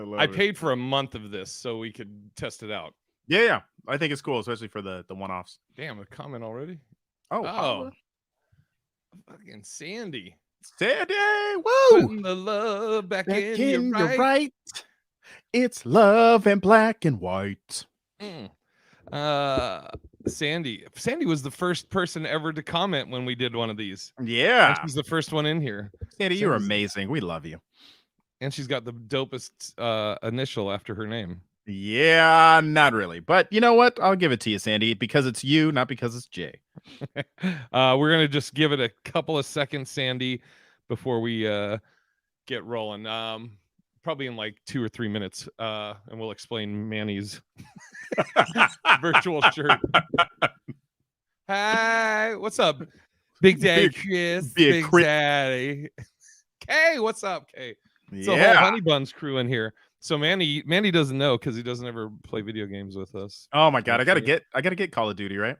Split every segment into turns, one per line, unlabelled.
I paid for a month of this so we could test it out.
Yeah. I think it's cool, especially for the one-offs.
Damn, a comment already?
Oh,
Fucking Sandy.
Sandy, woo!
Putting the love back in your right.
It's love and black and white.
Sandy was the first person ever to comment when we did one of these.
Yeah.
She's the first one in here.
Sandy, you're amazing. We love you.
And she's got the dopest initial after her name.
Yeah, not really. But you know what? I'll give it to you, Sandy, because it's you, not because it's Jay.
We're going to just give it a couple of seconds, Sandy, before we get rolling. Probably in like 2 or 3 minutes. And we'll explain Manny's virtual shirt. Hi, what's up? Big Daddy Chris. Big Daddy. Kay, what's up, Kay? It's a whole Honey Buns crew in here. So Manny doesn't know because he doesn't ever play video games with us.
Oh my god, I gotta get Call of Duty, right?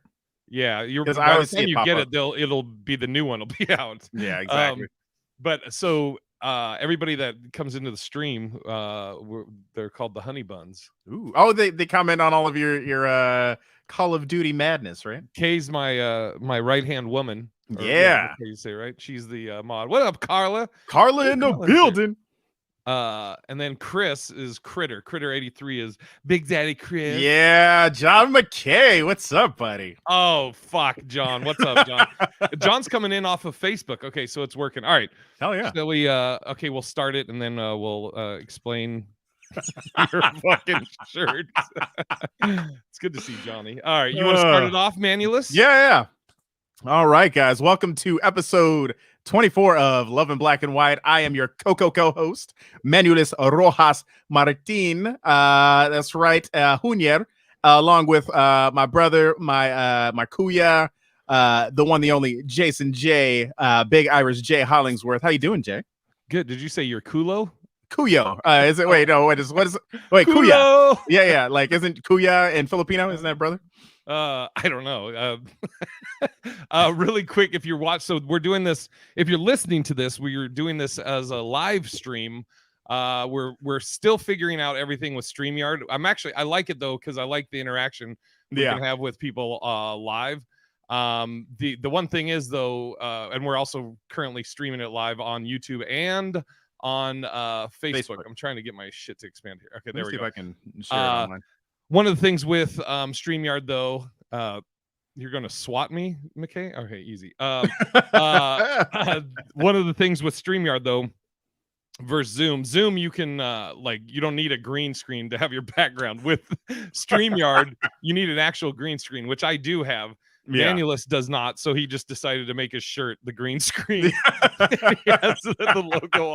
Yeah, by the time you get it, it'll be the new one will be out.
Yeah, exactly.
But so everybody that comes into the stream, they're called the Honey Buns.
Ooh. Oh, they comment on all of your Call of Duty madness, right?
Kay's my right hand woman.
Yeah,
you say, right? She's the mod. What up, Carla?
Carla in the building.
And then Chris is Critter 83 is Big Daddy Chris.
Yeah, John McKay, what's up, buddy?
Oh fuck, John, what's up, John? John's coming in off of Facebook. Okay, so it's working. All right,
hell yeah.
So we'll start it and then we'll explain your fucking shirt. It's good to see Johnny. All right, you want to start it off, Manulus?
Yeah. All right, guys, welcome to episode 24 of Love in Black and White. I am your co-host, Manulus Rojas Martin. That's right, Junior, along with my brother, my kuya, the one, the only Jason J, Big Irish J Hollingsworth. How you doing, Jay?
Good. Did you say you're Kulo?
Kuyo. Is it? Wait, no. What is? Wait, Kuya. Yeah. Like, isn't Kuya in Filipino? Isn't that brother?
I don't know. Really quick, if you're so we're doing this. If you're listening to this, we're doing this as a live stream. We're still figuring out everything with StreamYard. I like it though because I like the interaction we can have with people live. The one thing is though, and we're also currently streaming it live on YouTube and on Facebook. I'm trying to get my shit to expand here. Okay, there we go.
See if I can share it online.
One of the things with StreamYard, though, you're going to swat me, McKay? Okay, easy. One of the things with StreamYard, though, versus Zoom, you can, you don't need a green screen to have your background. With StreamYard, you need an actual green screen, which I do have. Manulus does not, so he just decided to make his shirt the green screen. He has the logo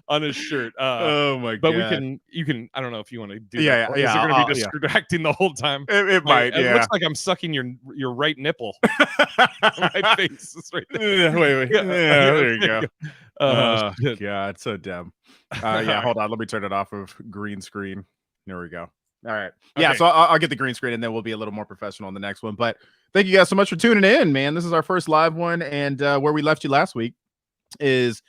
on his shirt.
Oh my god!
But you can. I don't know if you want to do
that.
Is it going to be distracting the whole time?
It might.
It looks like I'm sucking your right nipple. My face is right there.
Wait. Yeah, there you go. Oh god, so dumb. Hold on. Let me turn it off of green screen. There we go. All right. Yeah, so I'll get the green screen and then we'll be a little more professional on the next one. But thank you guys so much for tuning in, man. This is our first live one. And where we left you last week is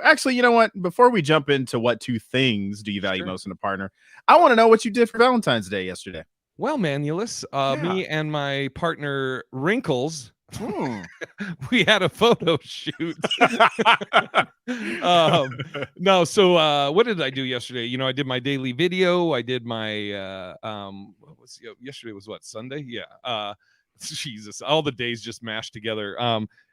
actually, you know what? Before we jump into what two things do you value most in a partner, I want to know what you did for Valentine's Day yesterday.
Well, Manulus, me and my partner Wrinkles, we had a photo shoot. What did I do yesterday? I did my daily video. I did my yesterday was what, Sunday? Yeah. Jesus, all the days just mashed together.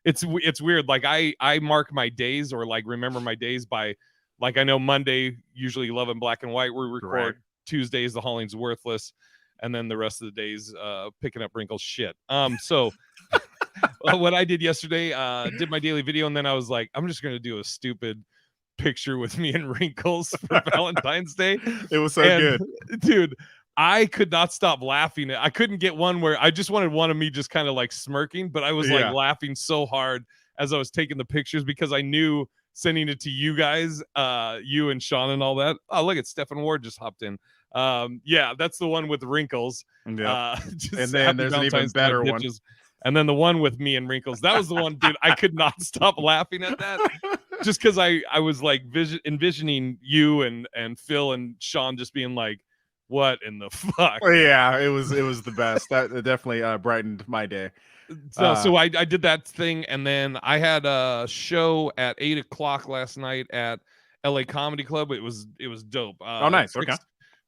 It's weird. Like I mark my days or like remember my days by, like, I know Monday usually Love in Black and White. We record Tuesdays the Hauling's Worthless, and then the rest of the days picking up Wrinkles shit. So what I did yesterday, did my daily video, and then I was like, I'm just gonna do a stupid picture with me and Wrinkles for Valentine's Day.
It was so good,
dude. I could not stop laughing. I couldn't get one where I just wanted one of me just kind of like smirking, but I was like laughing so hard as I was taking the pictures because I knew sending it to you guys, you and Sean and all that. Oh, look at Stephen Ward just hopped in. That's the one with Wrinkles.
And then there's an even better one.
And then the one with me and Wrinkles. That was the one, dude. I could not stop laughing at that. just because I was like envisioning you and Phil and Sean just being like, what in the fuck?
Yeah, it was the best. That definitely brightened my day.
So I did that thing, and then I had a show at 8:00 last night at LA Comedy Club. It was dope.
Oh, nice. Okay.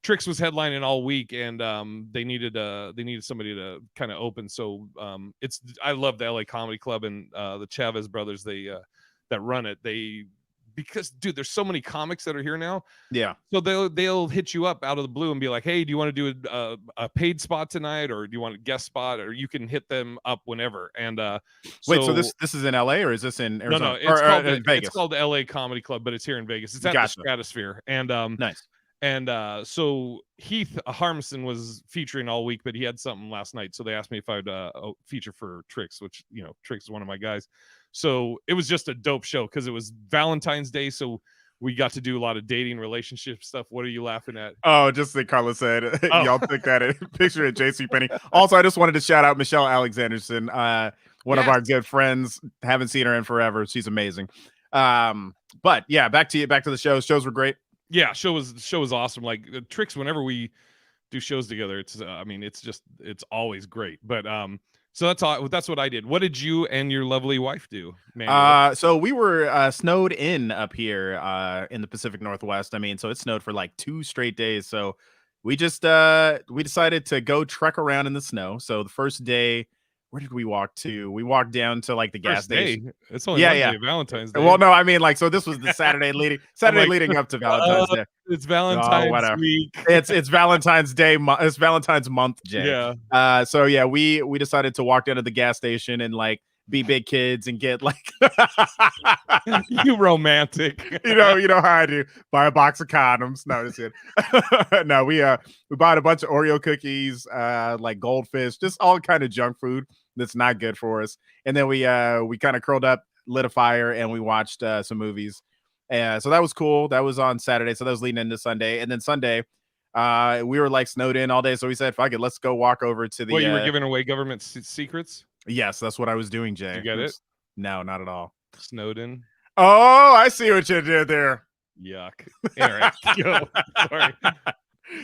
Trix was headlining all week, and they needed somebody to kind of open. So I love the LA Comedy Club and the Chavez brothers. They that run it. Because dude, there's so many comics that are here now.
Yeah.
So they'll hit you up out of the blue and be like, hey, do you want to do a paid spot tonight, or do you want a guest spot, or you can hit them up whenever. And
wait, so this is in LA or is this in Arizona?
No,
Vegas.
It's called the LA Comedy Club, but it's here in Vegas. It's at the Stratosphere. And
nice.
And so Heath Harmison was featuring all week, but he had something last night. So they asked me if I'd feature for Trix, which, Trix is one of my guys. So it was just a dope show because it was Valentine's Day. So we got to do a lot of dating, relationship stuff. What are you laughing at?
Oh, just like Carla said, y'all took that picture at JCPenney. Also, I just wanted to shout out Michelle Alexanderson, one of our good friends. Haven't seen her in forever. She's amazing. But yeah, back to the show. Shows were great.
Yeah, show was awesome. Like Trix, whenever we do shows together, it's it's always great. But so that's what I did. What did you and your lovely wife do, man?
So we were snowed in up here in the Pacific Northwest. I mean, so it snowed for like 2 straight days. So we just we decided to go trek around in the snow. So the first day, where did we walk to? We walked down to like the gas station.
It's only one day, Valentine's Day.
Well, no, I mean, like, so this was the Saturday leading up to Valentine's Day.
It's Valentine's week.
It's Valentine's Day. It's Valentine's month, Jay.
Yeah.
So yeah, we decided to walk down to the gas station and like be big kids and get like
you romantic.
you know how I do. Buy a box of condoms. No, that's it. No, we bought a bunch of Oreo cookies, like goldfish, just all kind of junk food that's not good for us. And then we kind of curled up, lit a fire, and we watched some movies. So that was cool. That was on Saturday. So that was leading into Sunday. And then Sunday, we were like snowed in all day. So we said, fuck it, let's go walk over to the.
Well, you were giving away government secrets?
Yes, that's what I was doing, Jay.
You get it?
No, not at all.
Snowden.
Oh, I see what you did there.
Yuck. All right, go. Sorry.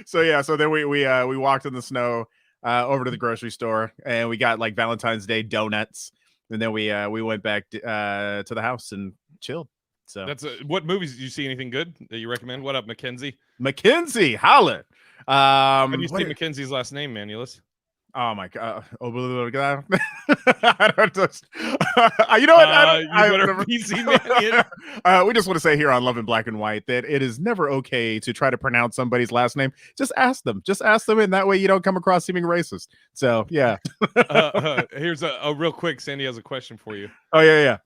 So yeah, so then we walked in the snow over to the grocery store and we got like Valentine's Day donuts, and then we went back to the house and chilled. So
that's what movies did you see? Anything good that you recommend? What up, Mackenzie?
Mackenzie, holla.
How do you say Mackenzie's last name, Manulus?
Oh my god! I don't just. You know what? We just want to say here on Love in Black and White that it is never okay to try to pronounce somebody's last name. Just ask them, and that way you don't come across seeming racist. So yeah.
Here's a real quick. Sandy has a question for you.
Oh yeah.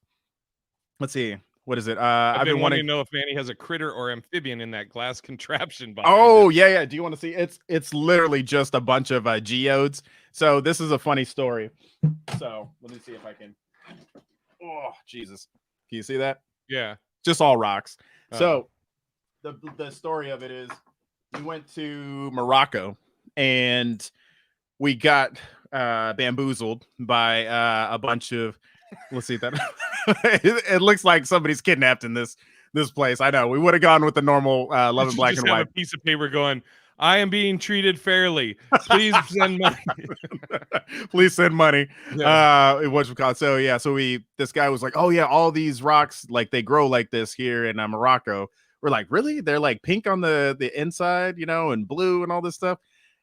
Let's see. What is it?
I've been wanting to know if Manny has a critter or amphibian in that glass contraption.
Oh yeah. Do you want to see? It's literally just a bunch of geodes. So this is a funny story. So let me see if I can. Oh Jesus! Can you see that?
Yeah.
Just all rocks. So the story of it is, we went to Morocco and we got bamboozled by a bunch of. Let's see that. It looks like somebody's kidnapped in this place. I know. We would have gone with the normal Love in Black and White.
A piece of paper going, I am being treated fairly. Please send money.
Please send money.
Yeah.
So yeah, this guy was like, oh yeah, all these rocks, like they grow like this here in Morocco. We're like, really? They're like pink on the inside, and blue and all this stuff.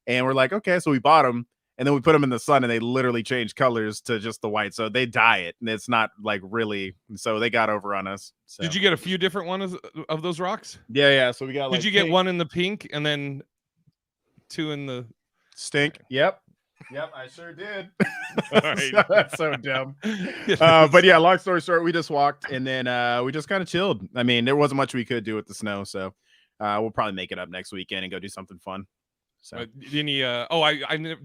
And we're like, okay, so we bought them. And then we put them in the sun and they literally change colors to just the white. So they dye it. And it's not like really. So they got over on us. So.
Did you get a few different ones of those rocks?
Yeah. So we got
Did you get one in the pink and then 2 in the
stink? Yep, I sure did. All right. That's so dumb. But yeah, long story short, we just walked and then we just kind of chilled. I mean, there wasn't much we could do with the snow. So we'll probably make it up next weekend and go do something fun. So
any I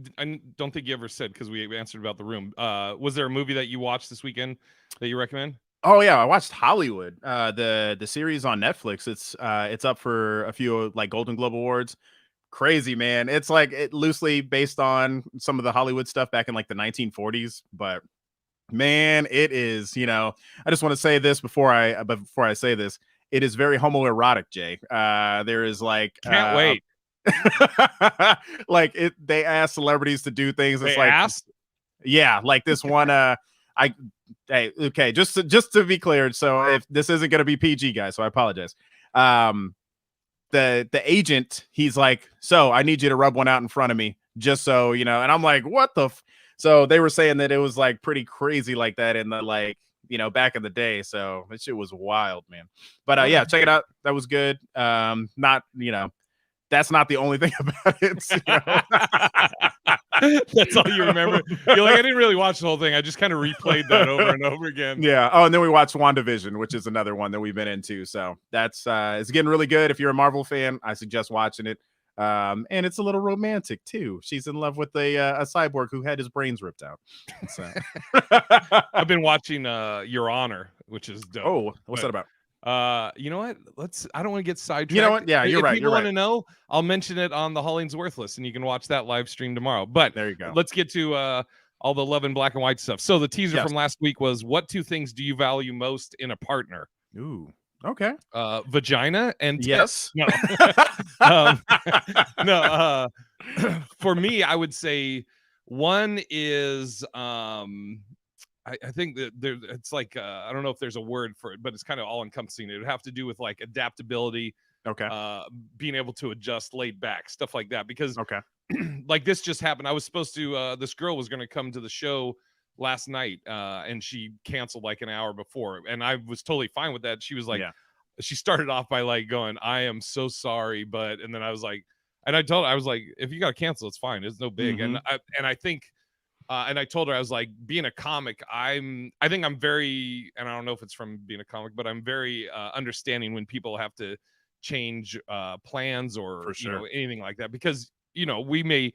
don't think you ever said, because we answered about The Room. Was there a movie that you watched this weekend that you recommend?
Oh yeah, I watched Hollywood, the series on Netflix. It's up for a few like Golden Globe Awards. Crazy, man. It's like loosely based on some of the Hollywood stuff back in like the 1940s, but Man, it is. I just want to say this before I say this. It is very homoerotic, Jay. There is like
Can't wait.
like they ask celebrities to do things. It's
They
like,
asked?
yeah, like this one. Hey, okay, just to be clear. So if this isn't going to be PG, guys, so I apologize. The agent, he's like, so I need you to rub one out in front of me, just so and I'm like, what the? So they were saying that it was like pretty crazy like that in the back in the day. So that shit was wild, man. But yeah, check it out. That was good. Not that's not the only thing about it.
That's all you remember. You're like, I didn't really watch the whole thing. I just kind of replayed that over and over again.
Yeah. Oh, and then we watched WandaVision, which is another one that we've been into. So that's it's getting really good. If you're a Marvel fan, I suggest watching it. And it's a little romantic too. She's in love with a cyborg who had his brains ripped out. So.
I've been watching Your Honor, which is dope.
Oh, what's that about?
You know what? I don't want to get sidetracked.
You know what? Yeah, you're right.
If you want to know, I'll mention it on the Hollings Worthless, and you can watch that live stream tomorrow. But
there you go.
Let's get to all the love and black and white stuff. So the teaser from last week was, what two things do you value most in a partner?
Ooh, okay.
Vagina and
yes.
No. No. For me, I would say one is I think that it's like I don't know if there's a word for it, but it's kind of all encompassing. It would have to do with like adaptability, being able to adjust, laid back, stuff like that. Because like this just happened. I was supposed to this girl was going to come to the show last night, and she canceled like an hour before, and I was totally fine with that. She was like, she started off by like going, "I am so sorry," and then I was like, and I told her, I was like, if you got to cancel, it's fine. It's no big. And I think. And I told her, I was like, being a comic, I think I'm very, and I don't know if it's from being a comic, but I'm very understanding when people have to change plans or anything like that, because you may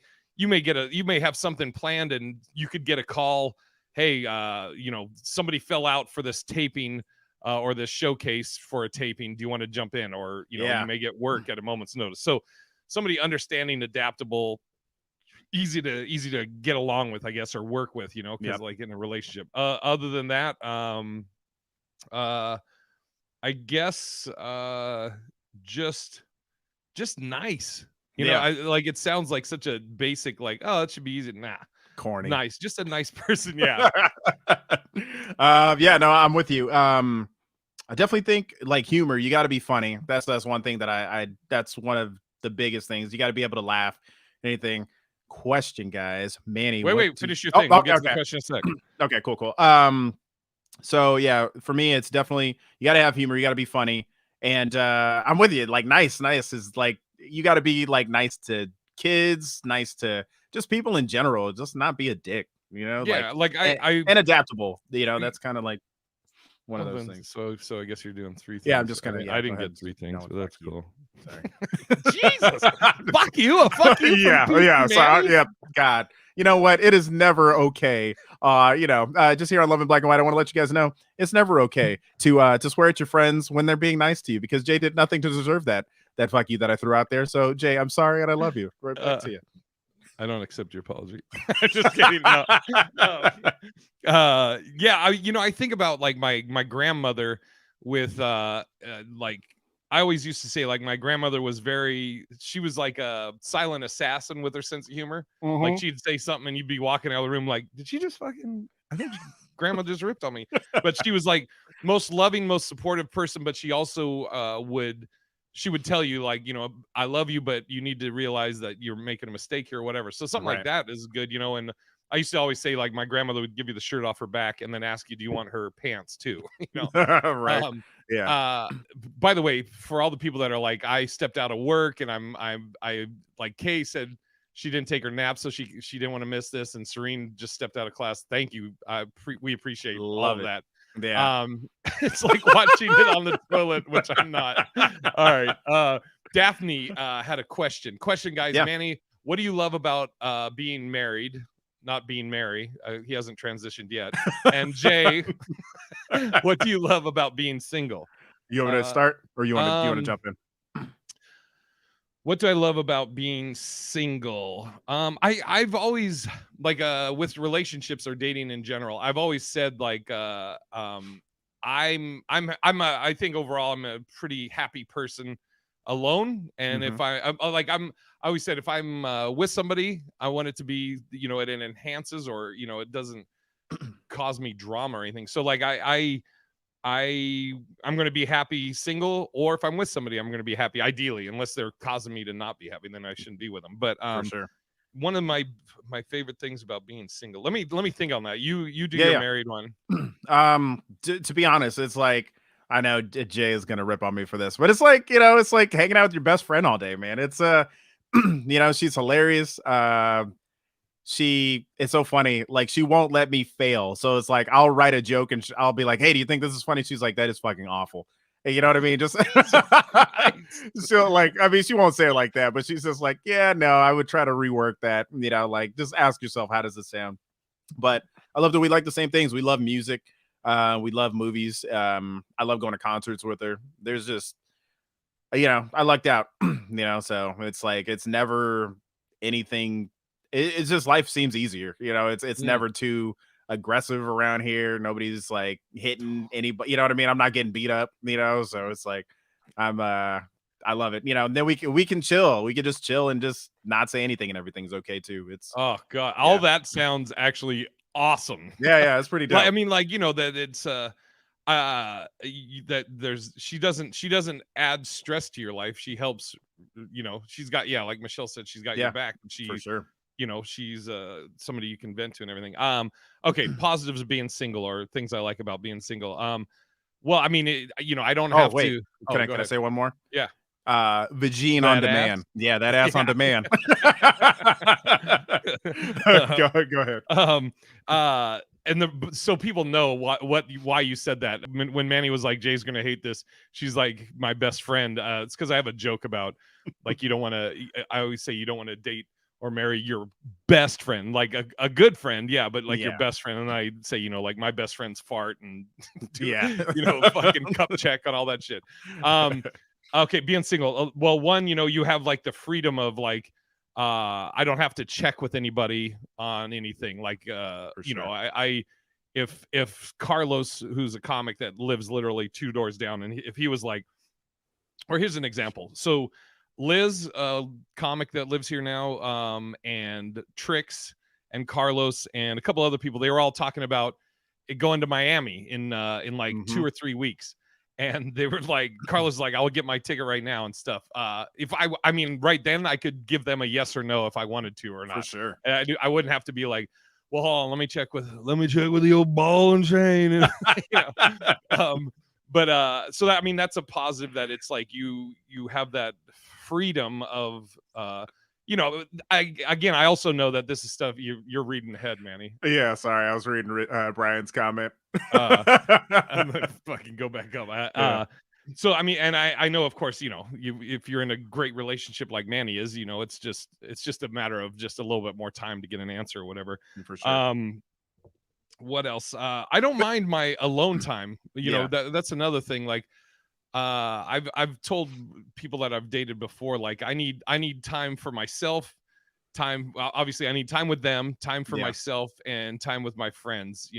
have something planned and you could get a call, hey, somebody fell out for this taping or this showcase for a taping. Do you want to jump in? Or you may get work at a moment's notice. So somebody understanding, adaptable, easy to get along with, I guess, or work with, because like in a relationship. Other than that, I guess just nice. I like, it sounds like such a basic, like, oh, it should be easy. Nah,
corny.
Nice, just a nice person. Yeah.
Yeah, no, I'm with you. I definitely think like humor, you got to be funny. That's one thing that I that's one of the biggest things. You got to be able to laugh. Anything. Question, guys. Manny,
wait, finish your thing. We'll get to the question in a sec.
Okay, cool. So yeah, for me, it's definitely, you got to have humor, you got to be funny, and I'm with you. Like nice is like, you got to be like nice to kids, nice to just people in general, just not be a dick,
Yeah,
and adaptable. That's kind of like one of those things.
So I guess you're doing three things.
Yeah, I'm just gonna.
I didn't get three things, but that's cool.
Sorry.
Jesus, fuck you.
Yeah. Sorry. Yeah. God. You know what? It is never okay. Just here on Love and Black and White, I want to let you guys know it's never okay to swear at your friends when they're being nice to you, because Jay did nothing to deserve that fuck you that I threw out there. So Jay, I'm sorry and I love you. Right back to you.
I don't accept your apology. Just kidding. No. I think about like my grandmother with like, I always used to say, like, my grandmother was she was like a silent assassin with her sense of humor. Like, she'd say something and you'd be walking out of the room like, did she just fucking, I think grandma just ripped on me. But she was like most loving, most supportive person. But she also would tell you, like, I love you, but you need to realize that you're making a mistake here or whatever. So something like that is good, and I used to always say, like, my grandmother would give you the shirt off her back and then ask you, do you want her pants too?
Right. Yeah.
By the way, for all the people that are like, I stepped out of work and I like, Kay said she didn't take her nap, so she didn't want to miss this, and Serene just stepped out of class. Thank you. We appreciate all of that.
Yeah.
It's like watching it on the toilet, which I'm not. All right. Daphne had a question, guys.
Yeah.
Manny, what do you love about being married? Not being Mary. He hasn't transitioned yet. And Jay, what do you love about being single?
You want me to start, or you want to jump in?
What do I love about being single? I've always like with relationships or dating in general, I've always said like I think overall I'm a pretty happy person alone. And
Mm-hmm.
if I always said if I'm with somebody, I want it to be, it enhances or, it doesn't cause me drama or anything. So like I'm going to be happy single, or if I'm with somebody, I'm going to be happy ideally, unless they're causing me to not be happy, then I shouldn't be with them. But
For sure.
one of my favorite things about being single. Let me think on that. You do
Yeah,
your
yeah.
married one.
To be honest, it's like I know Jay is gonna rip on me for this, but it's like it's like hanging out with your best friend all day, man. It's she's hilarious. It's so funny. Like she won't let me fail. So it's like I'll write a joke and I'll be like, "Hey, do you think this is funny?" She's like, "That is fucking awful." And you know what I mean? Just so like, I mean, she won't say it like that, but she's just like, "Yeah, no, I would try to rework that." Like just ask yourself, how does it sound? But I love that we like the same things. We love music. We love movies. I love going to concerts with her. There's just, I lucked out, so it's like, it's never anything. It's just life seems easier. It's
Mm.
never too aggressive around here. Nobody's like hitting anybody. You know what I mean? I'm not getting beat up, so it's like, I'm, I love it. And then we can chill. We can just chill and just not say anything and everything's okay too.
Oh God, all
Yeah.
that sounds actually awesome.
Yeah. Yeah. It's pretty
Like, I
dope.
mean, like, that it's that she doesn't add stress to your life. She helps, she's got, yeah, like Michelle said, she's got your
Yeah,
back, and
for sure.
she's somebody you can vent to and everything. Okay, positives of being single, or things I like about being single. Well, I mean, I don't
Oh,
have
wait.
to.
Can
Oh,
I
go
can I
ahead.
say one more?
Yeah.
Vagine on
That ass.
demand. Yeah, that ass on
Yeah.
demand. Go ahead.
um and so people know why you said that. When Manny was like, Jay's gonna hate this, she's like, my best friend. It's because I have a joke about, like, you don't want to, I always say you don't want to date or marry your best friend, like a good friend, yeah, but like your
Yeah.
best friend. And I say, like, my best friend's fart and do,
Yeah.
fucking cup check on all that shit. Okay, being single, well, one, you have like the freedom of like, I don't have to check with anybody on anything. Like,
For sure.
I if Carlos, who's a comic that lives literally 2 doors down, and if he was like, or here's an example. So Liz, a comic that lives here now, and Trix and Carlos and a couple other people, they were all talking about it going to Miami in like
Mhm.
2 or 3 weeks. And they were like, Carlos is like, I'll get my ticket right now and stuff. If I mean, right then I could give them a yes or no if I wanted to or
For
not.
sure.
And I wouldn't have to be like, well, hold on, let me check with the old ball and chain. And, you know, but so that, I mean, that's a positive, that it's like you have that freedom of I also know that this is stuff you're reading ahead, Manny.
Yeah, sorry. I was reading Brian's comment.
I'm gonna fucking go back up.
Yeah,
So I mean, and I know, of course, if you're in a great relationship like Manny is, it's just a matter of just a little bit more time to get an answer or whatever.
for sure.
Um, what else? I don't mind my alone time.
Yeah.
That's another thing. Like, I've told people that I've dated before, like, I need time for myself. Time, obviously, I need time with them, time for
Yeah.
myself, and time with my friends.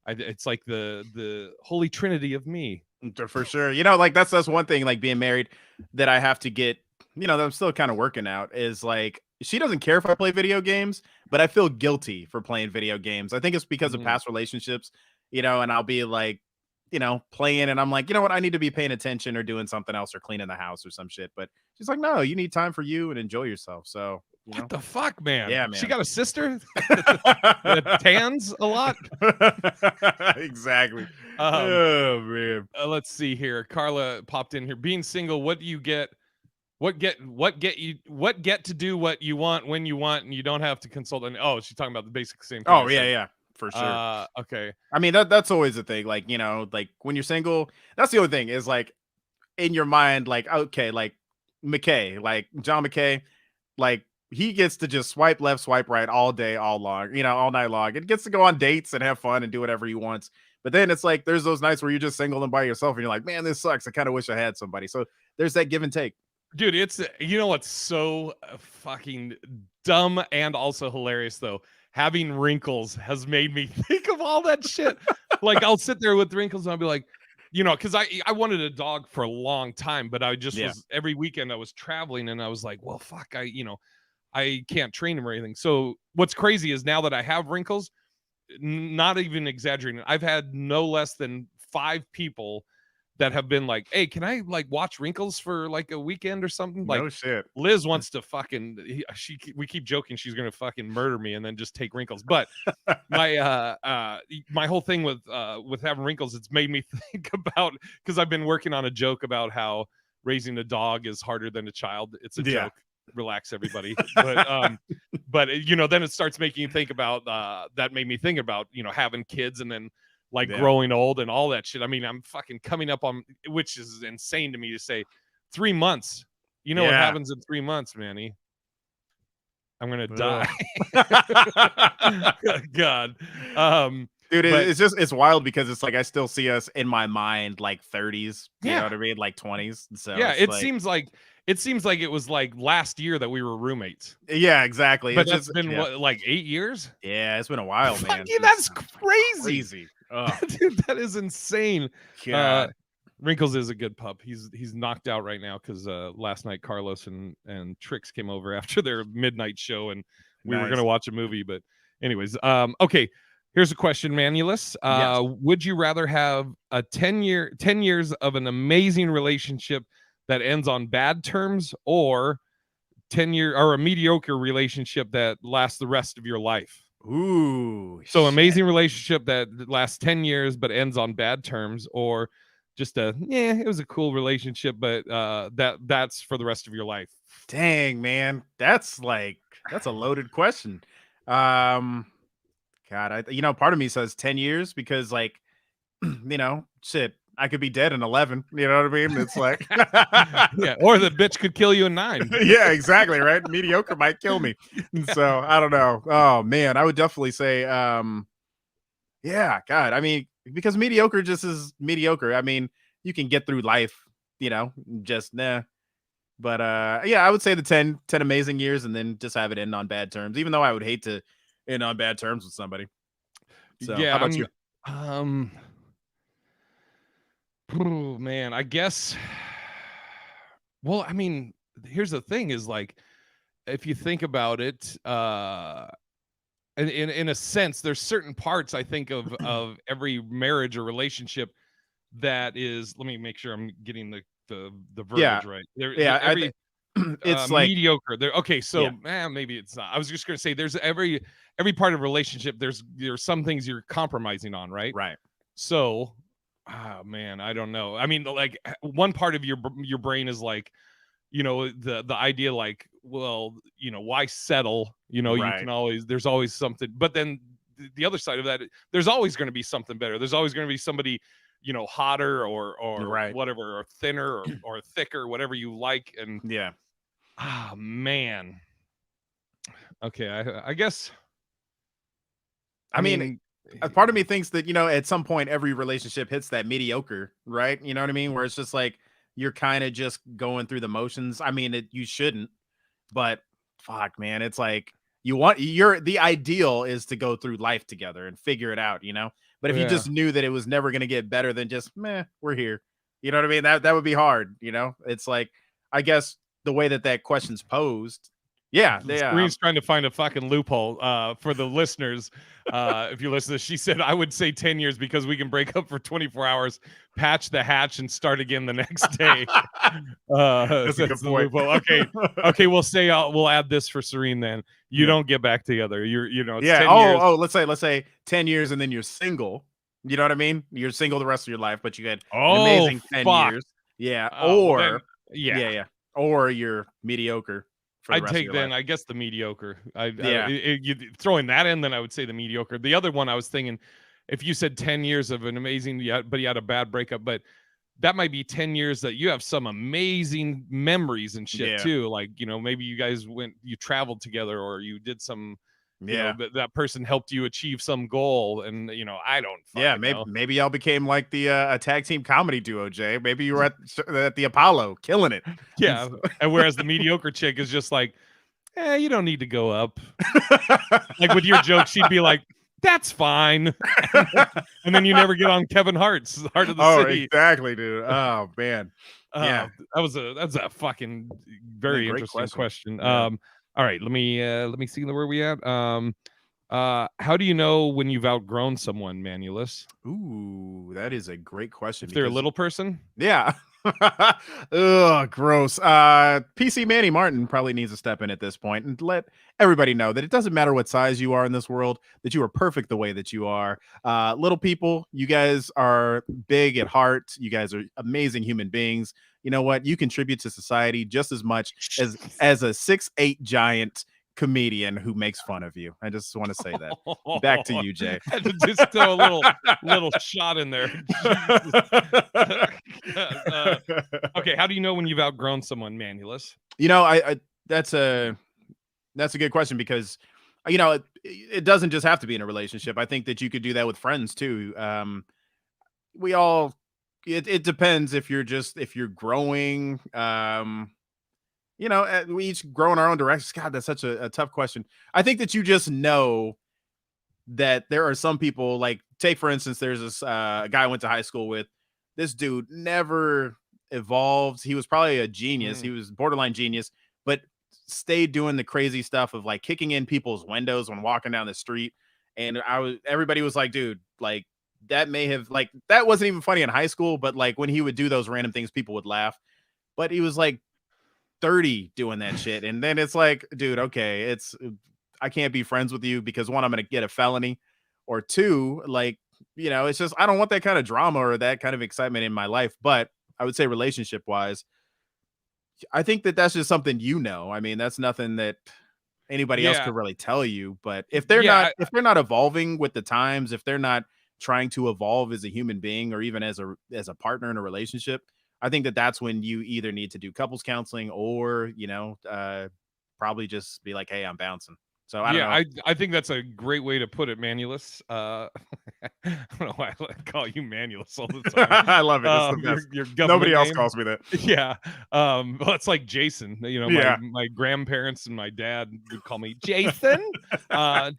It's like the holy trinity of me.
For sure. Like that's one thing, like being married, that I have to get, that I'm still kind of working out, is like she doesn't care if I play video games, but I feel guilty for playing video games. I think it's because of
Mhm.
past relationships, and I'll be like, playing, and I'm like, you know what, I need to be paying attention or doing something else or cleaning the house or some shit. But she's like, no, you need time for you and enjoy yourself. So,
What the fuck, man?
yeah,
She
man.
got a sister that tans a lot.
Exactly.
Um,
Oh man.
let's see here. Carla popped in here. Being single, what do you get? What get to do what you want when you want, and you don't have to consult. And oh, she's talking about the basic same thing I
Oh yeah,
said.
yeah, for sure.
Okay.
I mean, that's always the thing. Like, like when you're single, that's the only thing, is like in your mind, like, okay, like McKay, like John McKay, like he gets to just swipe left, swipe right all day, all long, all night long. It gets to go on dates and have fun and do whatever he wants. But then it's like there's those nights where you're just single and by yourself and you're like, man, this sucks. I kind of wish I had somebody. So there's that give and take.
Dude, it's you know what's so fucking dumb and also hilarious though. Having wrinkles has made me think of all that shit. Like I'll sit there with wrinkles and I'll be like, you know, because I wanted a dog for a long time, but I just
Yeah.
was every weekend I was traveling and I was like, well, fuck, I can't train him or anything. So what's crazy is now that I have wrinkles, not even exaggerating, I've had no less than 5 people that have been like, hey, can I like watch wrinkles for like a weekend or something? Like
No shit.
Liz wants to fucking we keep joking she's gonna fucking murder me and then just take wrinkles. But my whole thing with having wrinkles, it's made me think about, because I've been working on a joke about how raising a dog is harder than a child. It's a joke. Relax, everybody. But you know, then it starts making you think about that made me think about, you know, having kids and then like growing old and all that shit. I mean, I'm fucking coming up on, which is insane to me to say, 3 months. You know what happens in 3 months, Manny? I'm gonna die. God.
Dude, it's wild because it's like I still see us in my mind like 30s, you know what I mean, like 20s. So
yeah, it seems like it was like last year that we were roommates.
Yeah, exactly.
But it's been what, like 8 years?
Yeah, it's been a while, man.
That's crazy.
Oh.
Dude, that is insane.
God.
Wrinkles is a good pup. He's knocked out right now because last night Carlos and Trix came over after their midnight show and we were gonna watch a movie. But anyways, okay. Here's a question, Manulus. Would you rather have a 10 years of an amazing relationship that ends on bad terms, or 10-year or a mediocre relationship that lasts the rest of your life?
Ooh.
So amazing relationship that lasts 10 years but ends on bad terms, or just it was a cool relationship, but that's for the rest of your life.
Dang, man. That's a loaded question. God, part of me says 10 years because like, shit, I could be dead in 11. You know what I mean? It's like,
yeah, or the bitch could kill you in 9.
Yeah, exactly. Right. Mediocre might kill me. So I don't know. Oh man, I would definitely say, yeah, God. I mean, because mediocre just is mediocre. I mean, you can get through life, just nah. But yeah, I would say the 10 amazing years and then just have it end on bad terms, even though I would hate to end on bad terms with somebody. So
yeah,
how about you?
Oh, man, I guess. Well, I mean, here's the thing: is like, if you think about it, in a sense, there's certain parts I think of every marriage or relationship that is. Let me make sure I'm getting the verbiage right.
It's like
mediocre. There. Okay, so maybe it's not. I was just gonna say there's every part of a relationship. There's some things you're compromising on, right?
Right.
So, oh man, I don't know. I mean, like one part of your brain is like, the idea like, well, why settle? You can always, there's always something. But then the other side of that, there's always going to be something better. There's always going to be somebody, hotter or whatever, or thinner or thicker, whatever you like. And man. Okay, I guess.
I mean, part of me thinks that, at some point every relationship hits that mediocre, right? You know what I mean? Where it's just like you're kind of just going through the motions. I mean, you shouldn't, but fuck, man, it's like the ideal is to go through life together and figure it out, But if you just knew that it was never going to get better than just, we're here. You know what I mean? That would be hard, It's like, I guess the way that question's posed. Yeah.
Screen's trying to find a fucking loophole for the listeners. If you listen to this, she said, I would say 10 years because we can break up for 24 hours, patch the hatch, and start again the next day.
That's a good point.
Okay, we'll add this for Serene then. You don't get back together. It's 10 years.
Let's say 10 years and then you're single. You know what I mean? You're single the rest of your life, but you had an amazing 10 years. Yeah. Or you're mediocre.
I'd take then, I guess, the mediocre. You throwing that in, then I would say the mediocre. The other one I was thinking, if you said 10 years of an amazing, but you had a bad breakup, but that might be 10 years that you have some amazing memories and shit too. Like, maybe you guys you traveled together or you did some,
Yeah.
that person helped you achieve some goal, and I don't fucking know.
Maybe y'all became like the a tag team comedy duo, Jay. Maybe you were at the Apollo killing it.
Yeah. And whereas the mediocre chick is just like, you don't need to go up. Like with your jokes, she'd be like, that's fine. And then you never get on Kevin Hart's Heart of the City.
Exactly, dude. Oh man. Yeah.
That's a fucking very interesting question. Yeah. All right, let me see where we at. How do you know when you've outgrown someone, Manulus?
Ooh, that is a great question.
If they're a little person?
Yeah. Ugh, gross. PC Manny Martin probably needs to step in at this point and let everybody know that it doesn't matter what size you are in this world, that you are perfect the way that you are. Little people, you guys are big at heart. You guys are amazing human beings. You know what? You contribute to society just as much as a 6'8" giant comedian who makes fun of you. I just want to say that. Back to you, Jay.
Just throw a little shot in there. Okay, how do you know when you've outgrown someone, Manulus?
I that's a good question, because it doesn't just have to be in a relationship. I think that you could do that with friends too. It depends if you're growing. We each grow in our own directions. God, that's such a tough question. I think that you just know that there are some people, like, take for instance, there's this guy I went to high school with. This dude never evolved. He was probably a genius. He was borderline genius, but stayed doing the crazy stuff of like kicking in people's windows when walking down the street. And everybody was like, dude, like that wasn't even funny in high school, but like when he would do those random things, people would laugh. But he was like 30 doing that shit. And then it's like, dude, okay, I can't be friends with you because one, I'm going to get a felony, or two, like, it's just, I don't want that kind of drama or that kind of excitement in my life. But I would say relationship wise, I think that that's just something, I mean, that's nothing that anybody else could really tell you. But if they're not evolving with the times, if they're not trying to evolve as a human being or even as a partner in a relationship, I think that that's when you either need to do couples counseling or, probably just be like, hey, I'm bouncing. So I don't know.
I think that's a great way to put it, Manulus. I don't know why I call you Manulus all the time.
I love it. It's the best.
Your
Nobody else
name.
calls me that.
Yeah. Well, it's like Jason. My grandparents and my dad would call me Jason.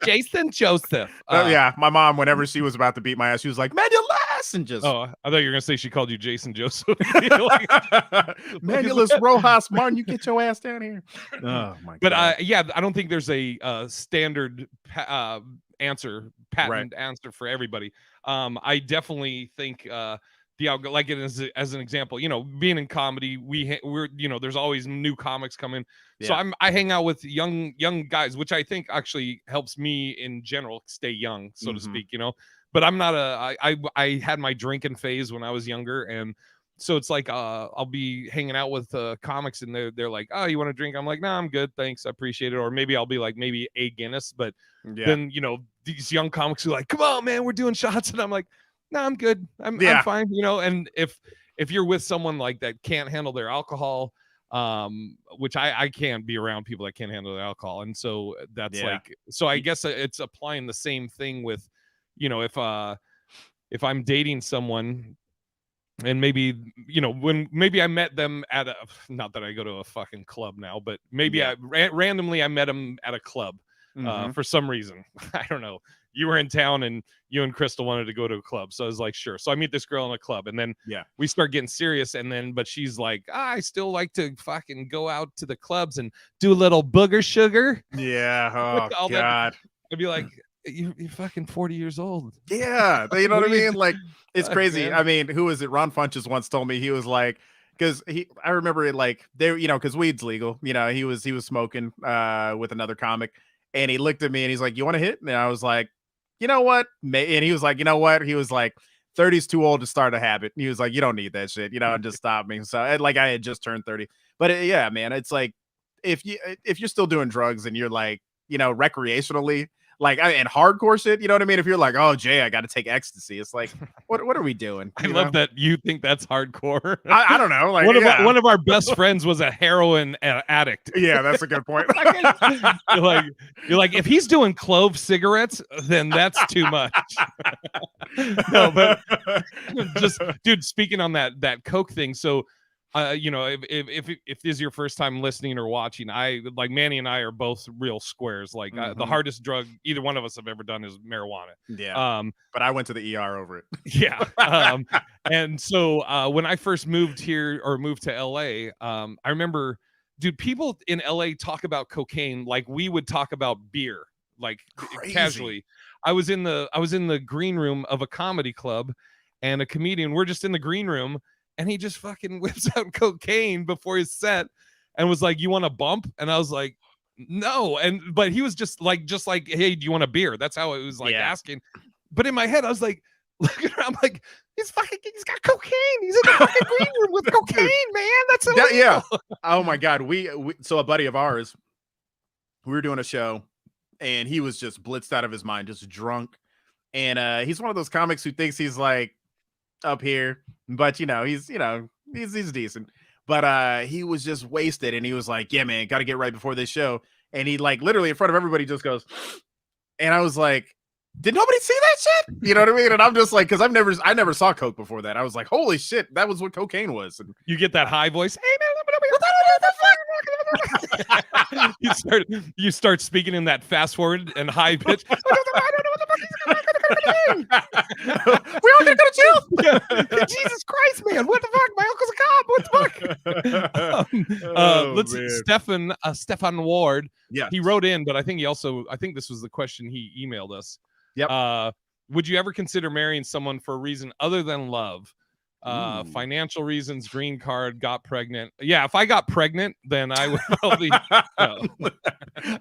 Jason Joseph.
Yeah, my mom, whenever she was about to beat my ass, she was like, Manulus, and just.
Oh, I thought you were gonna say she called you Jason Joseph.
Manulus Rojas Martin, you get your ass down here. Oh my god.
But I don't think there's a standard patent answer for everybody. I definitely think like it as an example, being in comedy, we're there's always new comics coming. Yeah. So I hang out with young guys, which I think actually helps me in general stay young, so to speak, but I'm not I had my drinking phase when I was younger, and so it's like I'll be hanging out with comics and they're like, oh, you want to drink? I'm like, no, I'm good, thanks, I appreciate it. Or maybe I'll be like, maybe a Guinness. But then these young comics are like, come on, man, we're doing shots, and I'm like, no, I'm good, I'm fine. And if you're with someone like that can't handle their alcohol, which I can't be around people that can't handle their alcohol, and so that's so I guess it's applying the same thing with if I'm dating someone. And maybe, when maybe I met them at not that I go to a fucking club now, but maybe randomly I met them at a club for some reason. I don't know. You were in town and you and Crystal wanted to go to a club. So I was like, sure. So I meet this girl in a club, and then we start getting serious. And but she's like, I still like to fucking go out to the clubs and do a little booger sugar.
Yeah. Oh, God.
I'd be like, you're fucking 40 years old.
Yeah, you know what I mean? Like, it's crazy. I mean, who is it? Ron Funches once told me, he was like, because I remember it, like, they, because weed's legal. He was smoking with another comic, and he looked at me and he's like, you want to hit? And I was like, you know what? And he was like, you know what? He was like, 30's too old to start a habit. And he was like, you don't need that shit, and just stop me. So like, I had just turned 30, but yeah, man, it's like, if you're still doing drugs and you're like, recreationally, like and hardcore shit. You know what I mean? If you're like, oh Jay, I got to take ecstasy. It's like, what are we doing?
I love that you think that's hardcore.
I don't know. Like
one of our best friends was a heroin addict.
Yeah, that's a good point.
you're like, if he's doing clove cigarettes, then that's too much. No, but just dude, speaking on that coke thing. So you know, if this is your first time listening or watching, I like Manny and I are both real squares. Like the hardest drug either one of us have ever done is marijuana.
Yeah. But I went to the ER over it.
Yeah. And so when I first moved here or moved to LA, I remember, dude, people in LA talk about cocaine like we would talk about beer, like casually. I was in the green room of a comedy club, and a comedian. We're just in the green room. And he just fucking whips out cocaine before his set and was like, "You want a bump?" And I was like, "No." But he was just like, "Hey, do you want a beer?" That's how it was like asking. But in my head, I was like, looking around, I'm like, he's got cocaine. He's in the fucking green room with cocaine, man. That's illegal.
Yeah. Oh my God. We so a buddy of ours, we were doing a show and he was just blitzed out of his mind, just drunk. And he's one of those comics who thinks he's like up here, but he's decent. But he was just wasted, and he was like, "Yeah, man, got to get right before this show." And he like literally in front of everybody just goes, and I was like, "Did nobody see that shit?" You know what I mean? And I'm just like, because I never saw coke before that. I was like, "Holy shit, that was what cocaine was." And
you get that high voice, "Hey man, you start speaking in that fast forward and high pitch. I don't know what the fuck he's gonna
we all gonna go to
jail. Jesus Christ, man! What the fuck? My uncle's a cop. What the fuck? Let's see, Stefan Ward.
Yeah,
he wrote in, but I think this was the question he emailed us.
Yep.
Would you ever consider marrying someone for a reason other than love? Financial reasons, green card, got pregnant. Yeah, if I got pregnant, then I would probably.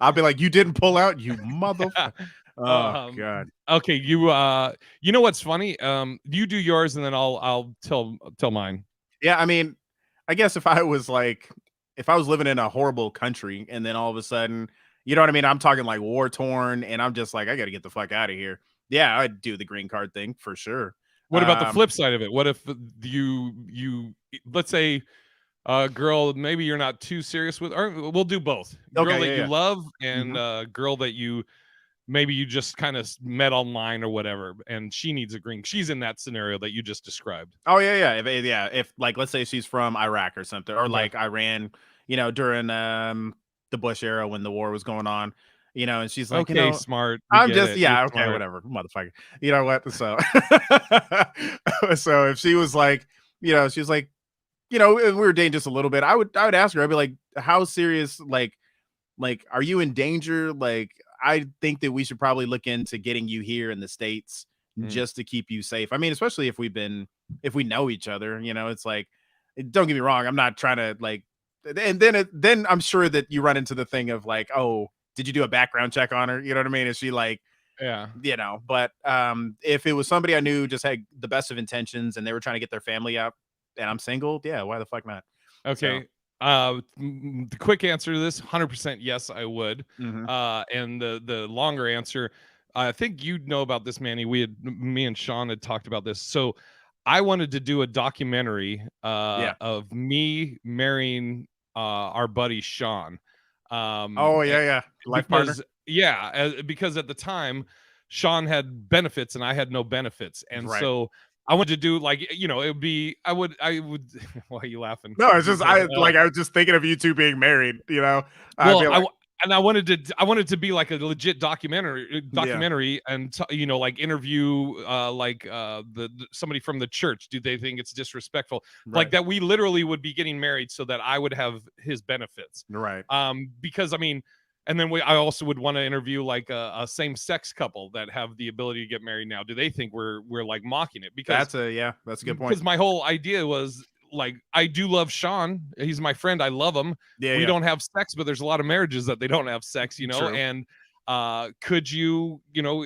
I'll be like, you didn't pull out, you motherfucker. Oh God.
Okay, you know what's funny? You do yours and then I'll tell mine.
Yeah, I mean, I guess if I was living in a horrible country and then all of a sudden, you know what I mean? I'm talking like war torn and I'm just like, I gotta get the fuck out of here. Yeah, I'd do the green card thing for sure.
What about the flip side of it? What if you let's say girl maybe you're not too serious with, or we'll do both. Girl that you love and girl that you just kind of met online or whatever, and she needs a green. She's in that scenario that you just described.
Oh yeah. If like, let's say she's from Iraq or something, or like Iran, during the Bush era when the war was going on, and she's like,
okay, smart.
I'm just, okay, smart. Whatever, motherfucker. You know what? So, so if she was like, she's like, we were dating just a little bit, I would ask her, I'd be like, how serious, like, are you in danger? Like, I think that we should probably look into getting you here in the States just to keep you safe. I mean, especially if we know each other, it's like, don't get me wrong, I'm not trying to like, and then I'm sure that you run into the thing of like, oh, did you do a background check on her? You know what I mean? Is she like, but if it was somebody I knew just had the best of intentions and they were trying to get their family up and I'm single, yeah, why the fuck not?
Okay. The quick answer to this, 100% yes, I would. And the longer answer, I think you know about this, Manny. Me and Sean had talked about this. So I wanted to do a documentary of me marrying our buddy Sean.
Life partner.
Because at the time Sean had benefits and I had no benefits, and so I wanted to do like, it would be, I would why are you laughing?
No, it's just I was just thinking of you two being married,
I wanted to be like a legit documentary and like interview somebody from the church. Do they think it's disrespectful? Like that we literally would be getting married so that I would have his benefits. Because I mean, and then I also would want to interview like a same-sex couple that have the ability to get married now. Do they think we're like mocking it? Because
that's a good point.
Because my whole idea was like, I do love Sean. He's my friend. I love him. We don't have sex, but there's a lot of marriages that they don't have sex,
True.
And could you, do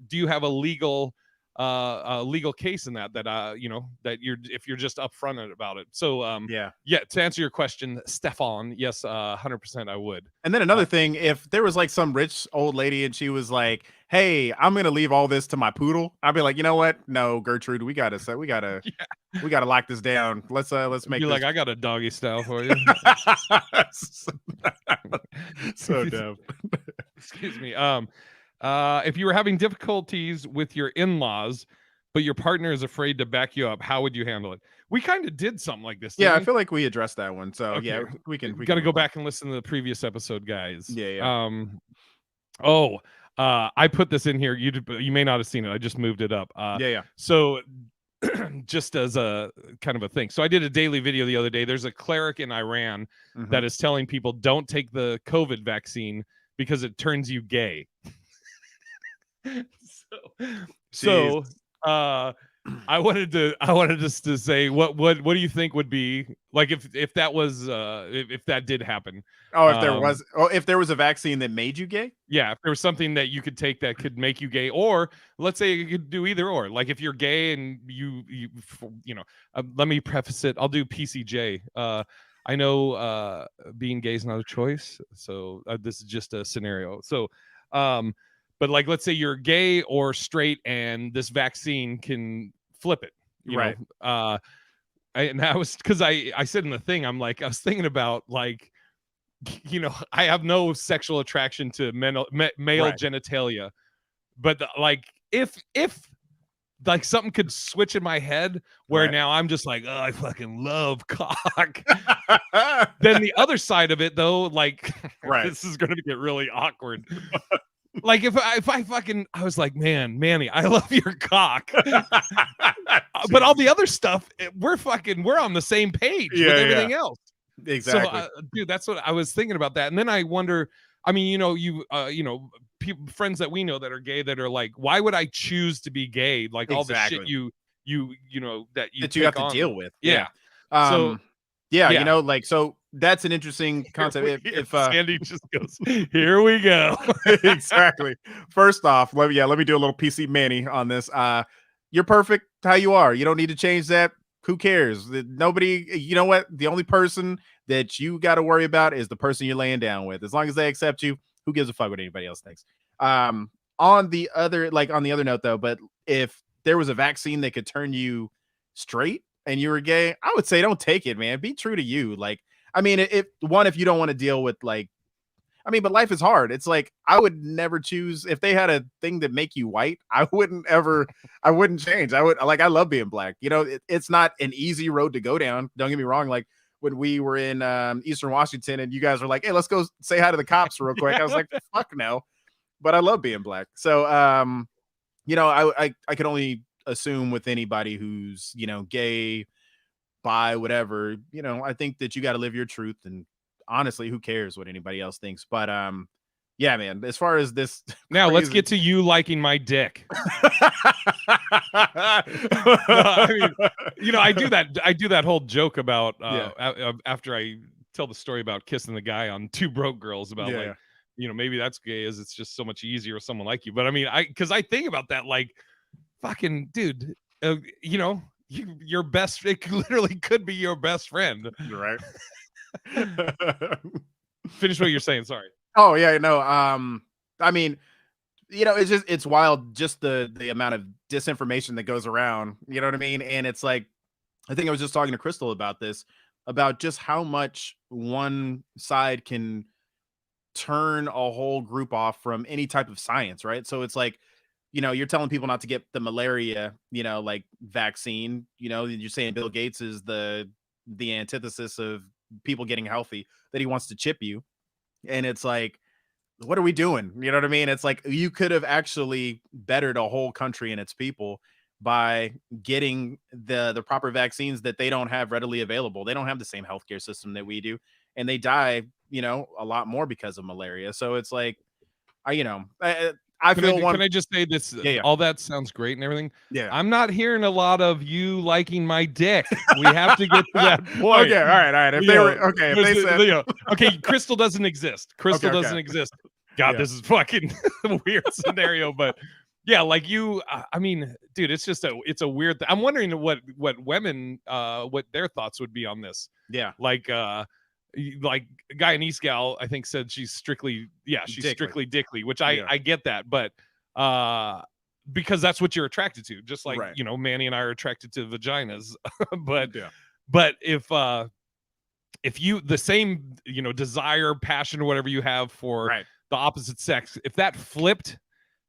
you have a legal legal case in that that if you're just upfront about it. So
yeah,
to answer your question, Stefan, yes, 100% I would.
And then another thing, if there was like some rich old lady and she was like, "Hey, I'm gonna leave all this to my poodle," I'd be like, you know what? No, Gertrude, we gotta lock this down. Let's make
be
this.
like, I got a doggy style for you.
So dumb.
Excuse me. If you were having difficulties with your in-laws, but your partner is afraid to back you up, how would you handle it? We kind of did something like this.
Yeah, I feel like we addressed that one. So
okay.
yeah, we can
got to go back and listen to the previous episode, guys.
Yeah.
I put this in here. You may not have seen it. I just moved it up.
Yeah.
So just as a kind of a thing. So I did a daily video the other day. There's a cleric in Iran that is telling people don't take the COVID vaccine because it turns you gay. So I wanted just to say what do you think would be like if that was if that did happen?
If there was a vaccine that made you gay?
Yeah, if there was something that you could take that could make you gay, or let's say you could do either or. Like if you're gay and you know, let me preface it. I'll do PCJ. I know being gay is not a choice, so this is just a scenario. So but like, let's say you're gay or straight, and this vaccine can flip it, you
right?
Know? And I was because I said in the thing, I was thinking about like, you know, I have no sexual attraction to male genitalia, but like if like something could switch in my head where now I'm just like, oh, I fucking love cock. Then the other side of it, though, like, this is going to get really awkward. Like if I was like, man, Manny, I love your cock, but all the other stuff, we're on the same page with everything else.
Exactly.
So, dude, that's what I was thinking about that, and then I wonder. I mean, you know, people, friends that we know that are gay that are like, why would I choose to be gay? Like all the shit you know that you
have to deal with.
Yeah.
You know, like so. That's an interesting concept. If
Sandy just goes, here we go.
Exactly. First off, let me do a little PC Manny on this. You're perfect how you are. You don't need to change that. Who cares? Nobody, you know what? The only person that you got to worry about is the person you're laying down with. As long as they accept you, who gives a fuck what anybody else thinks? On the other note though, but if there was a vaccine that could turn you straight and you were gay, I would say don't take it, man. Be true to you. Like, I mean, if you don't want to deal with like, I mean, but life is hard. It's like, I would never choose if they had a thing that make you white. I wouldn't change. I love being black. You know, it's not an easy road to go down. Don't get me wrong. Like when we were in Eastern Washington and you guys were like, hey, let's go say hi to the cops real quick. I was like, fuck no, but I love being black. So, you know, I could only assume with anybody who's, you know, gay, bi, whatever, you know, I think that you got to live your truth, and honestly, who cares what anybody else thinks? But yeah, man, as far as this
now let's get to you liking my dick. I mean, you know, I do that whole joke about after I tell the story about kissing the guy on Two Broke Girls about like, you know, maybe that's gay as it's just so much easier with someone like you. But I mean, because I think about that, like, fucking dude, you know, your best, it literally could be your best friend,
right?
Finish what you're saying. Sorry.
Oh yeah, no. I mean, you know, it's wild, just the amount of disinformation that goes around. You know what I mean? And it's like, I think I was just talking to Crystal about this, about just how much one side can turn a whole group off from any type of science, right? So it's like, you know, you're telling people not to get the malaria, you know, like vaccine, you know, you're saying Bill Gates is the antithesis of people getting healthy, that he wants to chip you. And it's like, what are we doing? You know what I mean? It's like, you could have actually bettered a whole country and its people by getting the proper vaccines that they don't have readily available. They don't have the same healthcare system that we do, and they die, you know, a lot more because of malaria. So it's like, can
I just say this?
Yeah.
All that sounds great and everything.
Yeah.
I'm not hearing a lot of you liking my dick. We have to get to that point.
Okay. All right. If they said,
okay, Crystal doesn't exist. Crystal doesn't exist. God, this is fucking a weird scenario, but Yeah, like you. I mean, dude, it's just it's a weird. I'm wondering what women, what their thoughts would be on this.
Yeah,
Like a guy in East Gal, I think said she's strictly, she's
Dickly.
strictly dickly, which
Yeah,
I get that, but because that's what you're attracted to, just like
right.
Manny and I are attracted to vaginas, but
Yeah,
but if you the same desire, passion, or whatever you have for
right.
the opposite sex, if that flipped,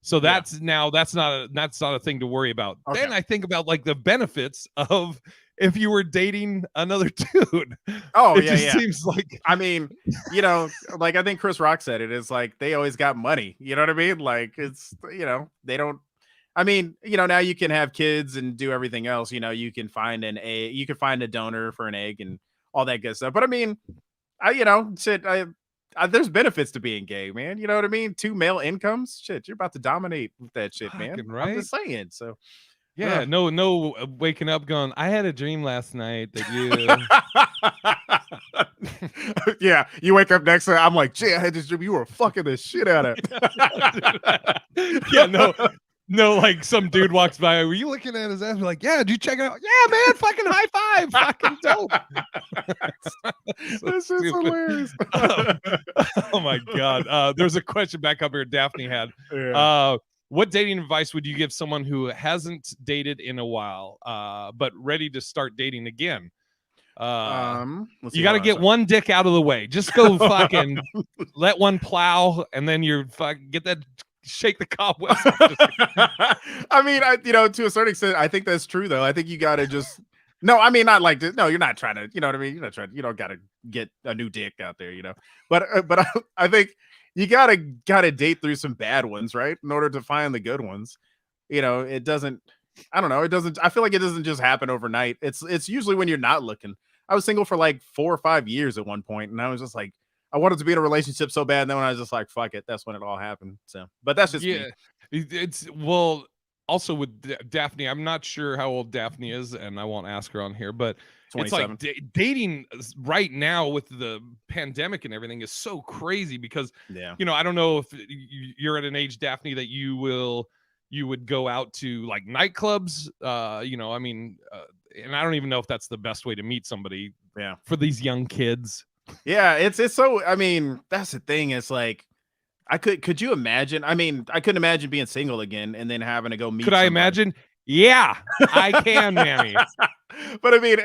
so
Yeah.
that's not a thing to worry about.
Okay.
Then I think about like the benefits of if you were dating another dude.
Oh
It
yeah,
just
yeah.
seems like,
I mean, like I think Chris Rock said it is like they always got money. You know what I mean? Like it's they don't. I mean, now you can have kids and do everything else. You can find you can find a donor for an egg and all that good stuff. But I mean, shit. There's benefits to being gay, man. You know what I mean? 2 male incomes, shit. You're about to dominate with that shit, man.
fucking
I'm
right.
just saying. So,
Yeah, no, waking up going, I had a dream last night that you.
yeah, you wake up next to I'm like, Jay, I had this dream. You were fucking the shit out of.
Yeah, no, like some dude walks by. Were you looking at his ass? We're like, yeah, did you check it out? Yeah, man, fucking high five, fucking dope.
This is hilarious.
Oh my god. There's a question back up here Daphne had.
Yeah.
What dating advice would you give someone who hasn't dated in a while, but ready to start dating again? You got to get one dick out of the way. Just go fucking let one plow, and then you're fucking get that. Shake the cobwebs.
I mean, to a certain extent, I think that's true, though. I think you got to just. No, I mean, not like this. No, you're not trying to. You know what I mean? You're not trying. You don't got to get a new dick out there, But I think you gotta date through some bad ones, right? In order to find the good ones. It doesn't. I don't know. It doesn't. I feel like it doesn't just happen overnight. It's usually when you're not looking. I was single for like 4 or 5 years at one point, and I was just like. I wanted to be in a relationship so bad, and then when I was just like, "Fuck it," that's when it all happened. So, but that's just me.
It's also with Daphne. I'm not sure how old Daphne is, and I won't ask her on here. But
27.
it's like dating right now with the pandemic and everything is so crazy because I don't know if you're at an age, Daphne, that you would go out to like nightclubs. I mean, and I don't even know if that's the best way to meet somebody.
Yeah,
for these young kids.
Yeah, it's so. I mean, that's the thing. It's like could you imagine? I mean, I couldn't imagine being single again and then having to go meet.
Could I imagine? Yeah, I can, Manny.
But I mean,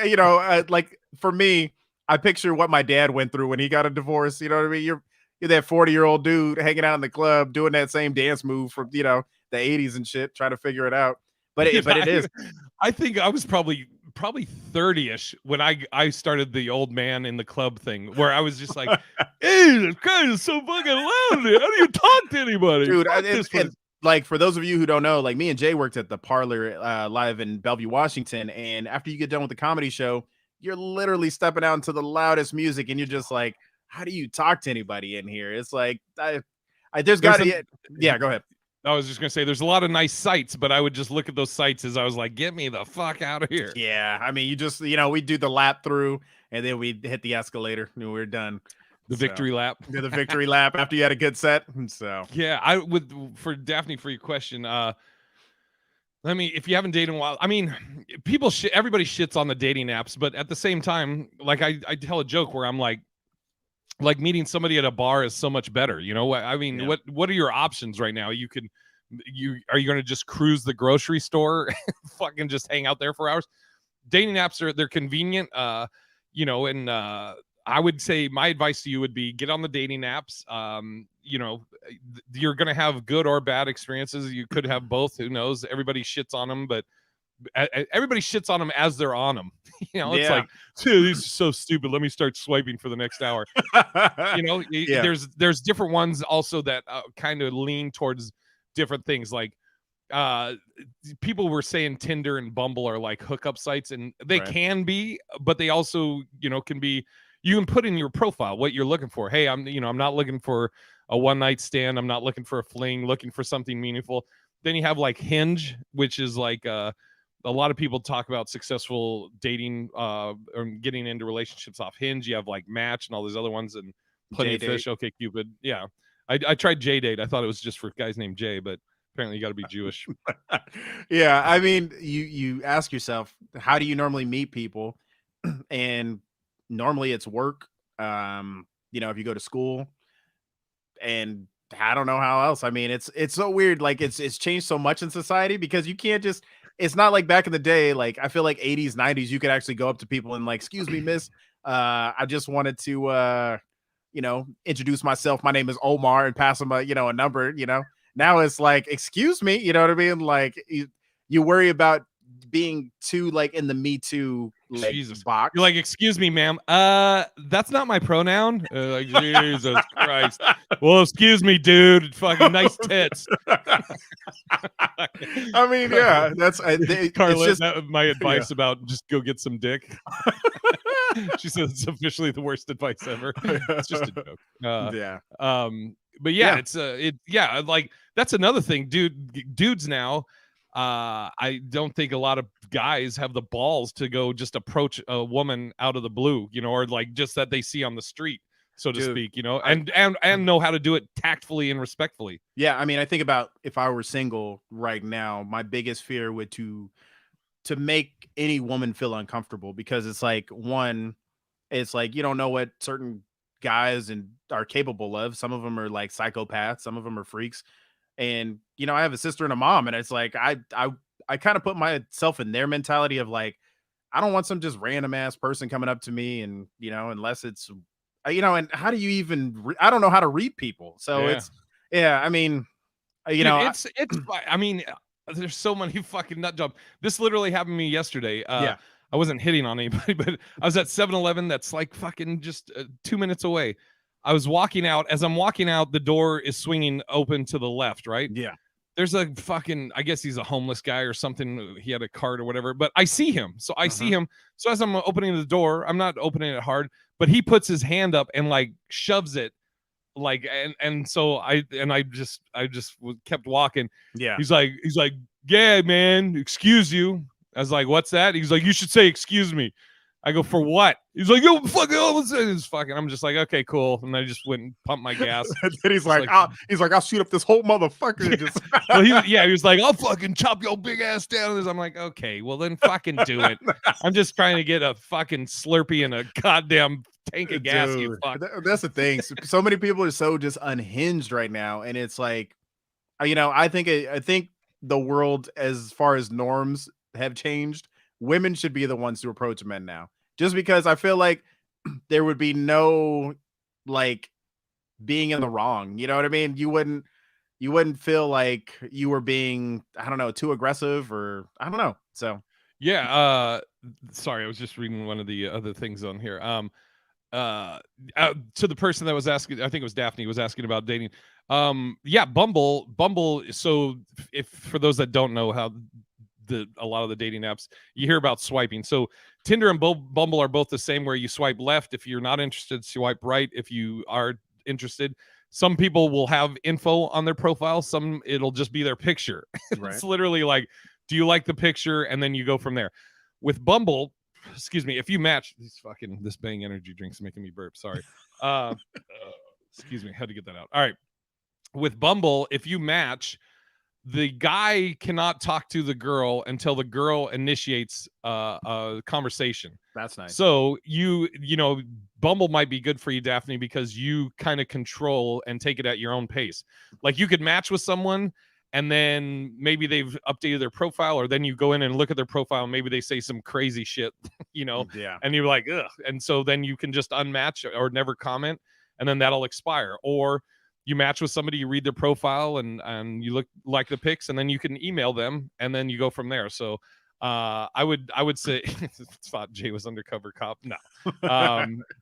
like for me, I picture what my dad went through when he got a divorce. You know what I mean? You're that 40-year-old dude hanging out in the club doing that same dance move from the 80s and shit, trying to figure it out. But it is.
I think I was probably 30-ish when I started the old man in the club thing, where I was just like, hey, this guy is so fucking loud. How do you talk to anybody?
Dude, like for those of you who don't know, like me and Jay worked at the Parlor live in Bellevue, Washington, and after you get done with the comedy show, you're literally stepping out into the loudest music, and you're just like, how do you talk to anybody in here? It's like there's got to yeah, go ahead.
I was just gonna say there's a lot of nice sites, but I would just look at those sites as I was like, get me the fuck out of here.
Yeah, I mean, you just we do the lap through, and then we hit the escalator, and we're done.
The victory lap.
Yeah, the victory lap after you had a good set. So
yeah, for Daphne, for your question, if you haven't dated in a while, I mean, everybody shits on the dating apps, but at the same time, like I tell a joke where I'm like meeting somebody at a bar is so much better. I mean,
yeah.
what are your options right now? Are you going to just cruise the grocery store, fucking just hang out there for hours? Dating apps they're convenient, and I would say my advice to you would be get on the dating apps. You're going to have good or bad experiences. You could have both. Who knows? Everybody shits on them, but everybody shits on them as they're on them. It's like, these are so stupid. Let me start swiping for the next hour. There's different ones also that kind of lean towards different things. Like people were saying Tinder and Bumble are like hookup sites, and they can be, but they also can be. You can put in your profile what you're looking for. Hey, I'm not looking for a one night stand. I'm not looking for a fling. Looking for something meaningful. Then you have like Hinge, which is like a lot of people talk about successful dating or getting into relationships off Hinge. You have like Match and all these other ones, and Plenty of Fish, OkCupid. Yeah, I tried J-Date. I thought it was just for guys named Jay, but Apparently, you got to be Jewish.
Yeah, I mean, you ask yourself, how do you normally meet people? And normally it's work. If you go to school, and I don't know how else. I mean, it's so weird. Like it's changed so much in society because you can't just. It's not like back in the day. Like I feel like 80s, 90s, you could actually go up to people and like, excuse me, miss. I just wanted to introduce myself. My name is Omar and pass them a number. Now it's like, excuse me, you know what I mean? Like you worry about being too like in the Me Too like
Jesus.
box.
You're like, excuse me, ma'am. That's not my pronoun. Like, Jesus Christ. Well, excuse me, dude. Fucking nice tits.
I mean, yeah, it's
Carla,
just
my advice about just go get some dick. She says it's officially the worst advice ever. It's just a joke.
Yeah.
But yeah, like that's another thing, dudes now. I don't think a lot of guys have the balls to go just approach a woman out of the blue, or like just that they see on the street, so to speak, and know how to do it tactfully and respectfully.
Yeah, I mean, I think about if I were single right now, my biggest fear would to make any woman feel uncomfortable because it's like it's like you don't know what certain guys and are capable of. Some of them are like psychopaths, some of them are freaks. And I have a sister and a mom, and it's like I kind of put myself in their mentality of like, I don't want some just random ass person coming up to me, and unless it's and how do you even I don't know how to read people. So I mean,
Dude, I mean, there's so many fucking nut jobs. This literally happened to me yesterday.
Yeah.
I wasn't hitting on anybody, but I was at 7-Eleven that's like fucking just 2 minutes away. I was walking out. As I'm walking out, the door is swinging open to the left, right?
Yeah.
There's a fucking, I guess he's a homeless guy or something. He had a cart or whatever, but I see him. So I see him. So as I'm opening the door, I'm not opening it hard, but he puts his hand up and like shoves it. Like, and so I just kept walking.
Yeah.
He's like, yeah, man, excuse you. I was like, what's that? He's like, you should say excuse me. I go, for what? He's like, yo, fucking, I'm just like, okay, cool. And I just went and pumped my gas.
Then he's like, I'll shoot up this whole motherfucker.
Yeah.
Just...
Well, he was like, I'll fucking chop your big ass down. I'm like, okay, well then fucking do it. I'm just trying to get a fucking Slurpee and a goddamn tank of gas.
Dude,
you fuck.
That's the thing. So many people are so just unhinged right now, and it's like, I think the world, as far as norms have changed, women should be the ones to approach men now. Just because I feel like there would be no like being in the wrong. You know what I mean? You wouldn't feel like you were being, I don't know, too aggressive, or I don't know. So
yeah, sorry, I was just reading one of the other things on here. To the person that was asking, I think it was Daphne, was asking about dating. Yeah, Bumble. So if for those that don't know how a lot of the dating apps, you hear about swiping. So Tinder and Bumble are both the same, where you swipe left if you're not interested, swipe right if you are interested. Some people will have info on their profile. Some it'll just be their picture.
Right.
It's literally like, do you like the picture? And then you go from there. With Bumble, excuse me, if you match this Bang energy drink's making me burp. Sorry. Excuse me, had to get that out. All right. With Bumble, if you match, the guy cannot talk to the girl until the girl initiates a conversation.
That's nice.
So Bumble might be good for you, Daphne, because you kind of control and take it at your own pace. Like you could match with someone, and then maybe they've updated their profile, or then you go in and look at their profile, and maybe they say some crazy shit,
Yeah.
and you're like, ugh. And so then you can just unmatch or never comment, and then that'll expire. Or you match with somebody, you read their profile, and you look like the pics, and then you can email them, and then you go from there. So I would say thought Jay was undercover cop. No,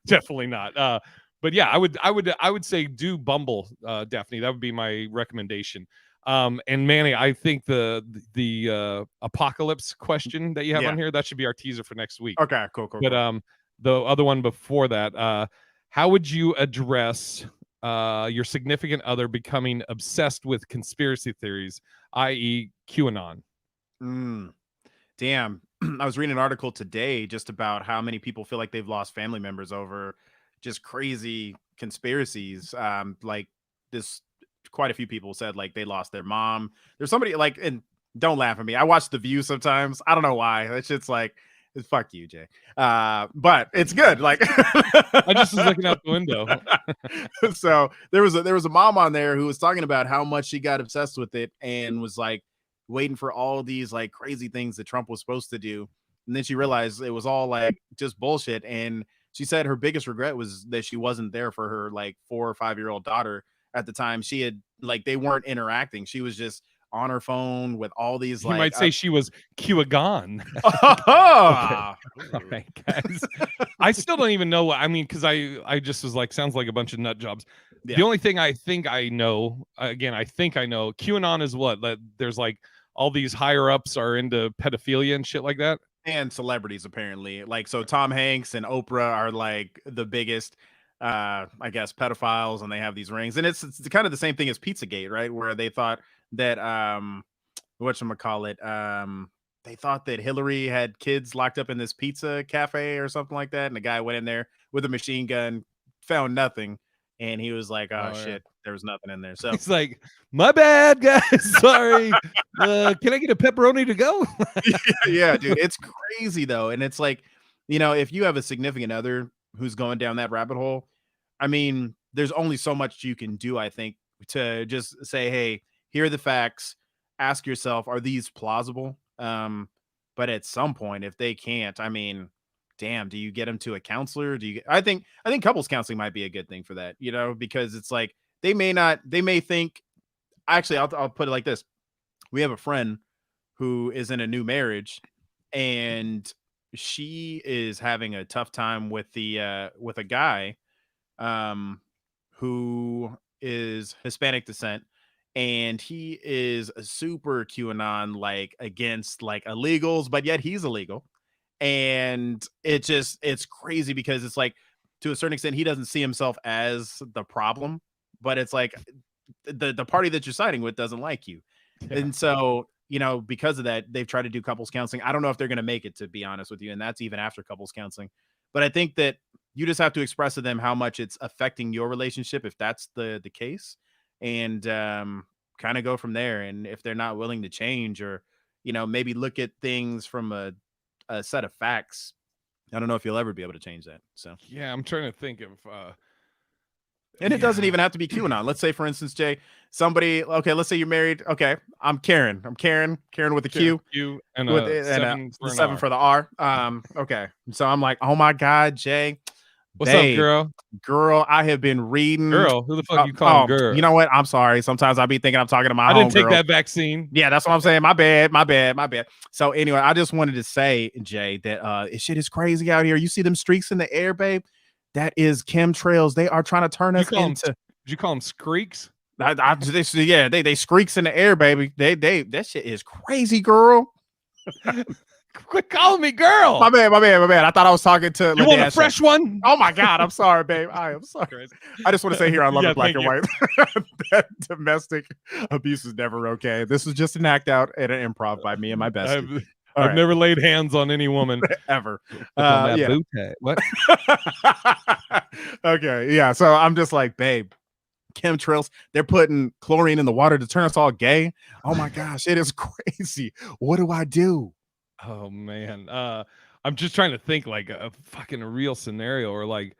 definitely not. But yeah, I would say do Bumble, Daphne. That would be my recommendation. And Manny, I think the apocalypse question that you have on here, that should be our teaser for next week.
Okay, cool.
But the other one before that, how would you address your significant other becoming obsessed with conspiracy theories, i.e. QAnon?
Damn. I was reading an article today just about how many people feel like they've lost family members over just crazy conspiracies. Like this quite a few people said like they lost their mom. There's somebody like, and don't laugh at me, I watch The View sometimes. I don't know why. That shit's like, fuck you, Jay. But it's good. Like
I just was looking out the window.
So there was a mom on there who was talking about how much she got obsessed with it and was like waiting for all these like crazy things that Trump was supposed to do. And then she realized it was all like just bullshit. And she said her biggest regret was that she wasn't there for her like 4 or 5 year old daughter at the time. She had like, they weren't interacting. She was just on her phone with all these,
you might say she was QAnon.
Okay.
All right, guys. I still don't even know. I mean, because I just was like, sounds like a bunch of nut jobs. Yeah. The only thing I think I know, again, I think I know, QAnon is what? That there's like all these higher ups are into pedophilia and shit like that.
And celebrities, apparently. Like, so Tom Hanks and Oprah are like the biggest, I guess, pedophiles, and they have these rings. And it's kind of the same thing as Pizzagate, right? Where they thought that whatchamacallit, they thought that Hillary had kids locked up in this pizza cafe or something like that, and the guy went in there with a machine gun, found nothing, and he was like, oh shit, there was nothing in there. So
he's like, my bad, guys, sorry. Can I get a pepperoni to go?
Yeah, dude, it's crazy though. And it's like, you know, if you have a significant other who's going down that rabbit hole, I mean, there's only so much you can do, I think, to just say, hey, here are the facts. Ask yourself, are these plausible? But at some point, if they can't, I mean, damn, do you get them to a counselor? I think couples counseling might be a good thing for that, you know, because it's like they may think, actually, I'll put it like this. We have a friend who is in a new marriage, and she is having a tough time with with a guy who is Hispanic descent, and he is a super QAnon, like against like illegals, but yet he's illegal. And it's crazy because it's like, to a certain extent, he doesn't see himself as the problem, but it's like the party that you're siding with doesn't like you. Yeah. And so, you know, because of that, they've tried to do couples counseling. I don't know if they're going to make it, to be honest with you. And that's even after couples counseling. But I think that you just have to express to them how much it's affecting your relationship, if that's the case, and kind of go from there. And if they're not willing to change, or, you know, maybe look at things from a set of facts, I don't know if you'll ever be able to change that. So
yeah, I'm trying to think of
and it doesn't even have to be QAnon. Let's say, for instance, Jay, somebody, okay, let's say you're married. Okay, I'm Karen with a Q
and
with
a
7 for the R. Okay, so I'm like, oh my God, Jay,
what's up,
girl, I have been reading.
Girl, who the fuck you calling girl?
You know what, I'm sorry, sometimes I'll be thinking I'm talking to my
I didn't take
girl.
that vaccine.
Yeah, that's what I'm saying. My bad. So anyway, I just wanted to say, Jay, that shit is crazy out here. You see them streaks in the air, babe? That is chemtrails. They are trying to turn us into.
Did you call them screaks?
They screaks in the air, baby. That shit is crazy, girl.
Quit calling me girl.
My bad. I thought I was talking to.
You want a fresh one?
Oh my God, I'm sorry, babe. I am sorry. I just want to say here on Love It Black and White that domestic abuse is never okay. This was just an act out and an improv by me and my bestie.
I've never laid hands on any woman
ever.
Yeah. What?
Okay, yeah. So I'm just like, babe, chemtrails. They're putting chlorine in the water to turn us all gay. Oh my gosh, it is crazy. What do I do?
Oh man, I'm just trying to think like a fucking real scenario, or like,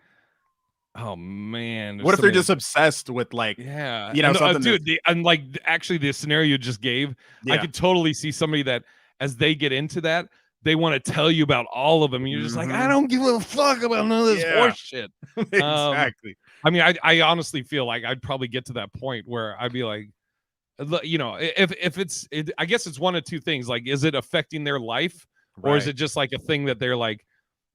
oh man,
what if they're just obsessed with like,
yeah,
you know, something
dude. And like, actually, the scenario you just gave, I could totally see somebody that, as they get into that, they want to tell you about all of them. And you're just like, I don't give a fuck about none of this horse shit.
Exactly.
I mean, I honestly feel like I'd probably get to that point where I'd be like, you know, if it's, I guess it's one of two things. Like, is it affecting their life, or is it just like a thing that they're like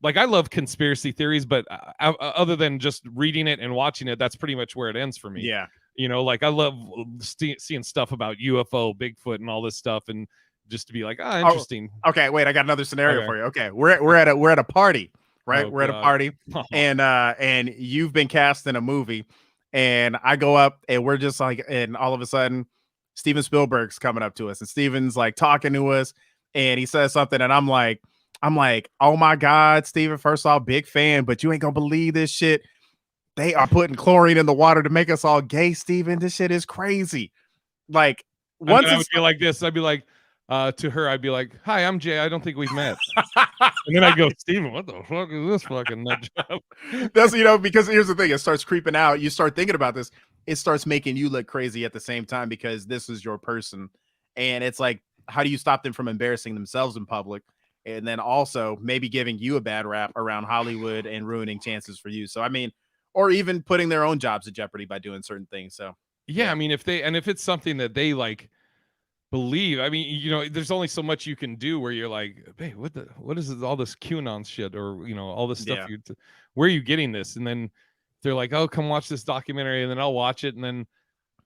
I love conspiracy theories, but other than just reading it and watching it, that's pretty much where it ends for me.
Yeah.
You know, like I love seeing stuff about UFO, Bigfoot, and all this stuff, and just to be like, interesting.
Okay, wait, I got another scenario for you. Okay, we're at a party, right? We're at a party, and you've been cast in a movie, and I go up, and we're just like, and all of a sudden, Steven Spielberg's coming up to us, and Steven's like talking to us, and he says something, and I'm like, oh my God, Steven, first off, big fan, but you ain't gonna believe this shit. They are putting chlorine in the water to make us all gay, Steven. This shit is crazy. Like,
once I would be like this, I'd be like, to her, I'd be like, "Hi, I'm Jay. I don't think we've met." And then I go, "Steven, what the fuck is this fucking nut job?"
That's, because here's the thing. It starts creeping out. You start thinking about this. It starts making you look crazy at the same time because this is your person. And it's like, how do you stop them from embarrassing themselves in public? And then also maybe giving you a bad rap around Hollywood and ruining chances for you. So, I mean, or even putting their own jobs at jeopardy by doing certain things. So,
yeah, I mean, if it's something that they like believe, I mean, there's only so much you can do where you're like, hey, what is all this QAnon shit, or all this stuff, where are you getting this? And then they're like, oh, come watch this documentary, and then I'll watch it, and then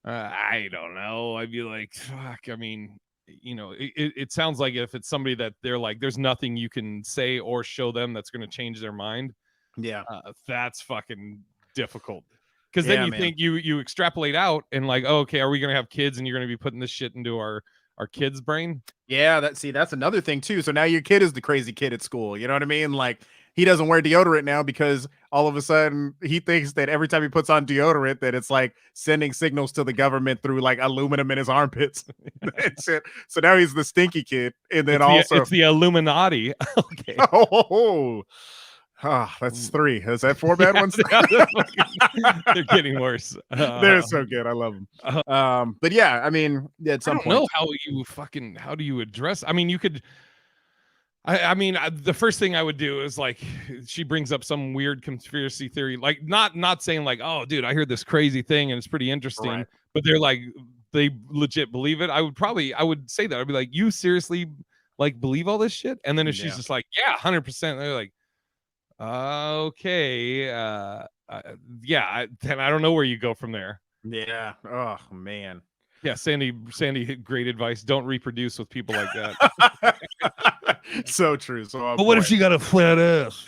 I don't know, I'd be like, fuck, I mean, it sounds like if it's somebody that they're like, there's nothing you can say or show them that's going to change their mind, that's fucking difficult. Because then you think you extrapolate out and like, oh, okay, are we gonna have kids and you're gonna be putting this shit into our kids' brain?
Yeah, that's another thing too. So now your kid is the crazy kid at school. You know what I mean? Like, he doesn't wear deodorant now because all of a sudden he thinks that every time he puts on deodorant that it's like sending signals to the government through like aluminum in his armpits. So now he's the stinky kid, and then
it's the Illuminati. Okay.
That's 3. Is that 4 bad ones?
They're getting worse.
They're so good. I love them. But yeah, I mean, at some point,
know how do you address? I mean, you could. I mean, the first thing I would do is like, she brings up some weird conspiracy theory, like not saying like, oh, dude, I heard this crazy thing and it's pretty interesting, right. But they're like, they legit believe it. I would say that. I'd be like, you seriously like believe all this shit? And then if she's just like, yeah, 100%, they're like, okay, then I don't know where you go from there.
Yeah. Oh man.
Yeah, Sandy, great advice. Don't reproduce with people like that.
So true. So,
but what if she got a flat ass?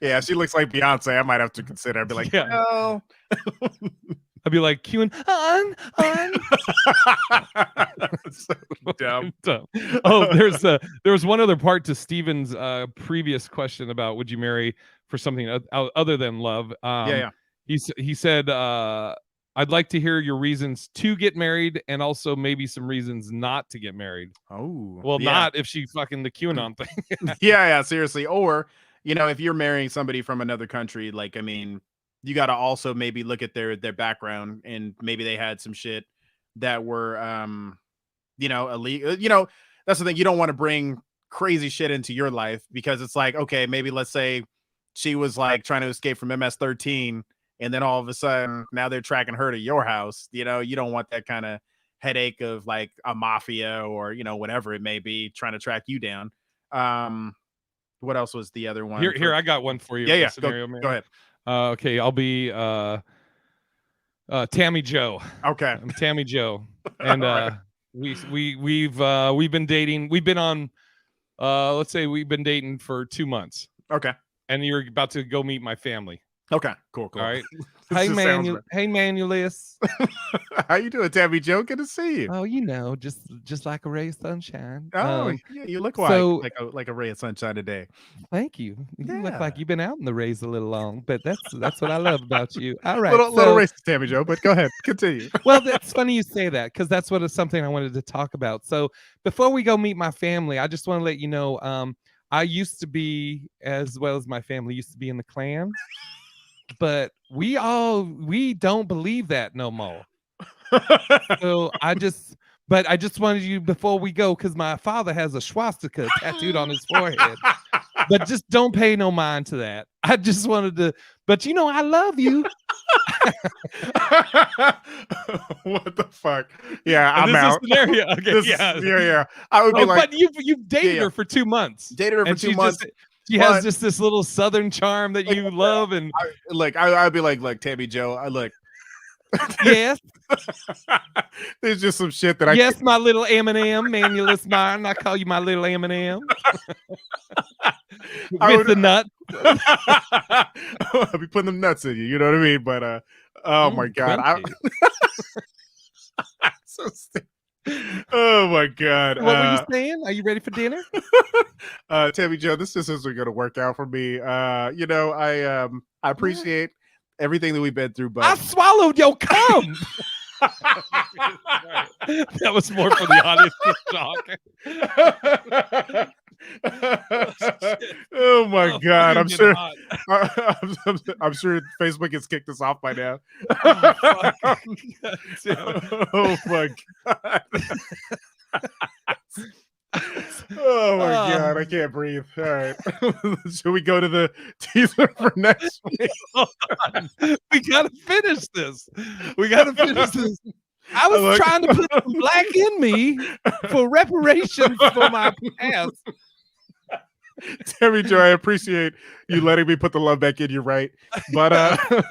Yeah, she looks like Beyonce. I might have to consider. I'd be like, no.
I'd be like, queuing on.
So dumb.
Oh, there was one other part to Steven's previous question about would you marry for something other than love. He said, I'd like to hear your reasons to get married and also maybe some reasons not to get married.
Oh,
well, not if she fucking the QAnon thing.
Yeah, seriously. Or, if you're marrying somebody from another country, like, I mean, you got to also maybe look at their background, and maybe they had some shit that were, illegal. That's the thing. You don't want to bring crazy shit into your life because it's like, okay, maybe let's say she was like trying to escape from MS-13. And then all of a sudden, now they're tracking her to your house. You don't want that kind of headache of like a mafia or, whatever it may be trying to track you down. What else was the other one?
Here, I got one for you.
Yeah.
Scenario,
go ahead.
Okay, I'll be Tammy Jo.
Okay.
I'm Tammy Jo. And right. we've been dating. We've been on let's say we've been dating for 2 months.
Okay.
And you're about to go meet my family.
Okay, cool.
All right. Hey, Manulis.
How you doing, Tammy Jo? Good to see you.
Oh, just like a ray of sunshine.
Oh, yeah, you look like a ray of sunshine today.
Thank you. You look like you've been out in the rays a little long, but that's what I love about you. All right,
little racist, Tammy Jo, but go ahead, continue.
Well, that's funny you say that because that's something I wanted to talk about. So before we go meet my family, I just want to let you know, I used to be, as well as my family used to be in the Klan. But we don't believe that no more. So I just wanted you before we go, because my father has a swastika tattooed on his forehead. But just don't pay no mind to that. I just wanted to, but I love you.
What the fuck? Yeah, I'm out.
Scenario. Okay,
yeah. I would be like,
but you've dated her for 2 months.
Dated her for 2 months.
She has just this little southern charm that you love, and
I'd be like Tammy Jo.
Yes.
There's just some shit that
Yes, my little M&M, Manulis Martin. I call you my little M&M. With the nut.
I'll be putting them nuts in you. You know what I mean? But oh my god, so stupid. Oh Oh my God.
What were you saying? Are you ready for dinner?
Tammy Jo, this just isn't gonna work out for me. I appreciate everything that we've been through, but
I swallowed your cum. That was more for the audience to shock.
Oh my God! I'm sure. I'm sure Facebook has kicked us off by now. Oh my God! Oh my God! I can't breathe. All right, should we go to the teaser for next week?
We gotta finish this. I was trying to put some black in me for reparations for my past.
Tammy Jo, I appreciate you letting me put the love back in you, right? But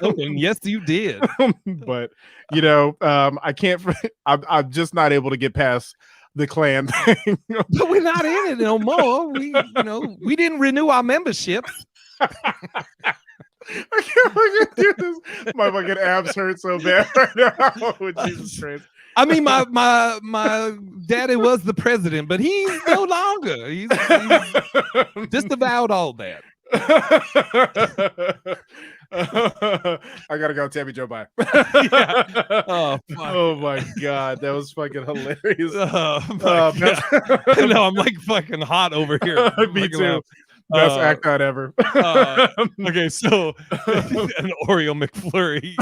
and yes, you did.
But I can't. I'm just not able to get past the Klan thing.
But we're not in it no more. We didn't renew our membership.
I can't fucking do this. My fucking abs hurt so bad right now. Oh, Jesus Christ.
I mean, my daddy was the president, but he's no longer. He's disavowed all that.
I gotta go, Tammy Jo. Bye.
Oh
my God, that was fucking hilarious.
No, I'm like fucking hot over here.
Me too. Best act out ever.
Okay, so an Oreo McFlurry.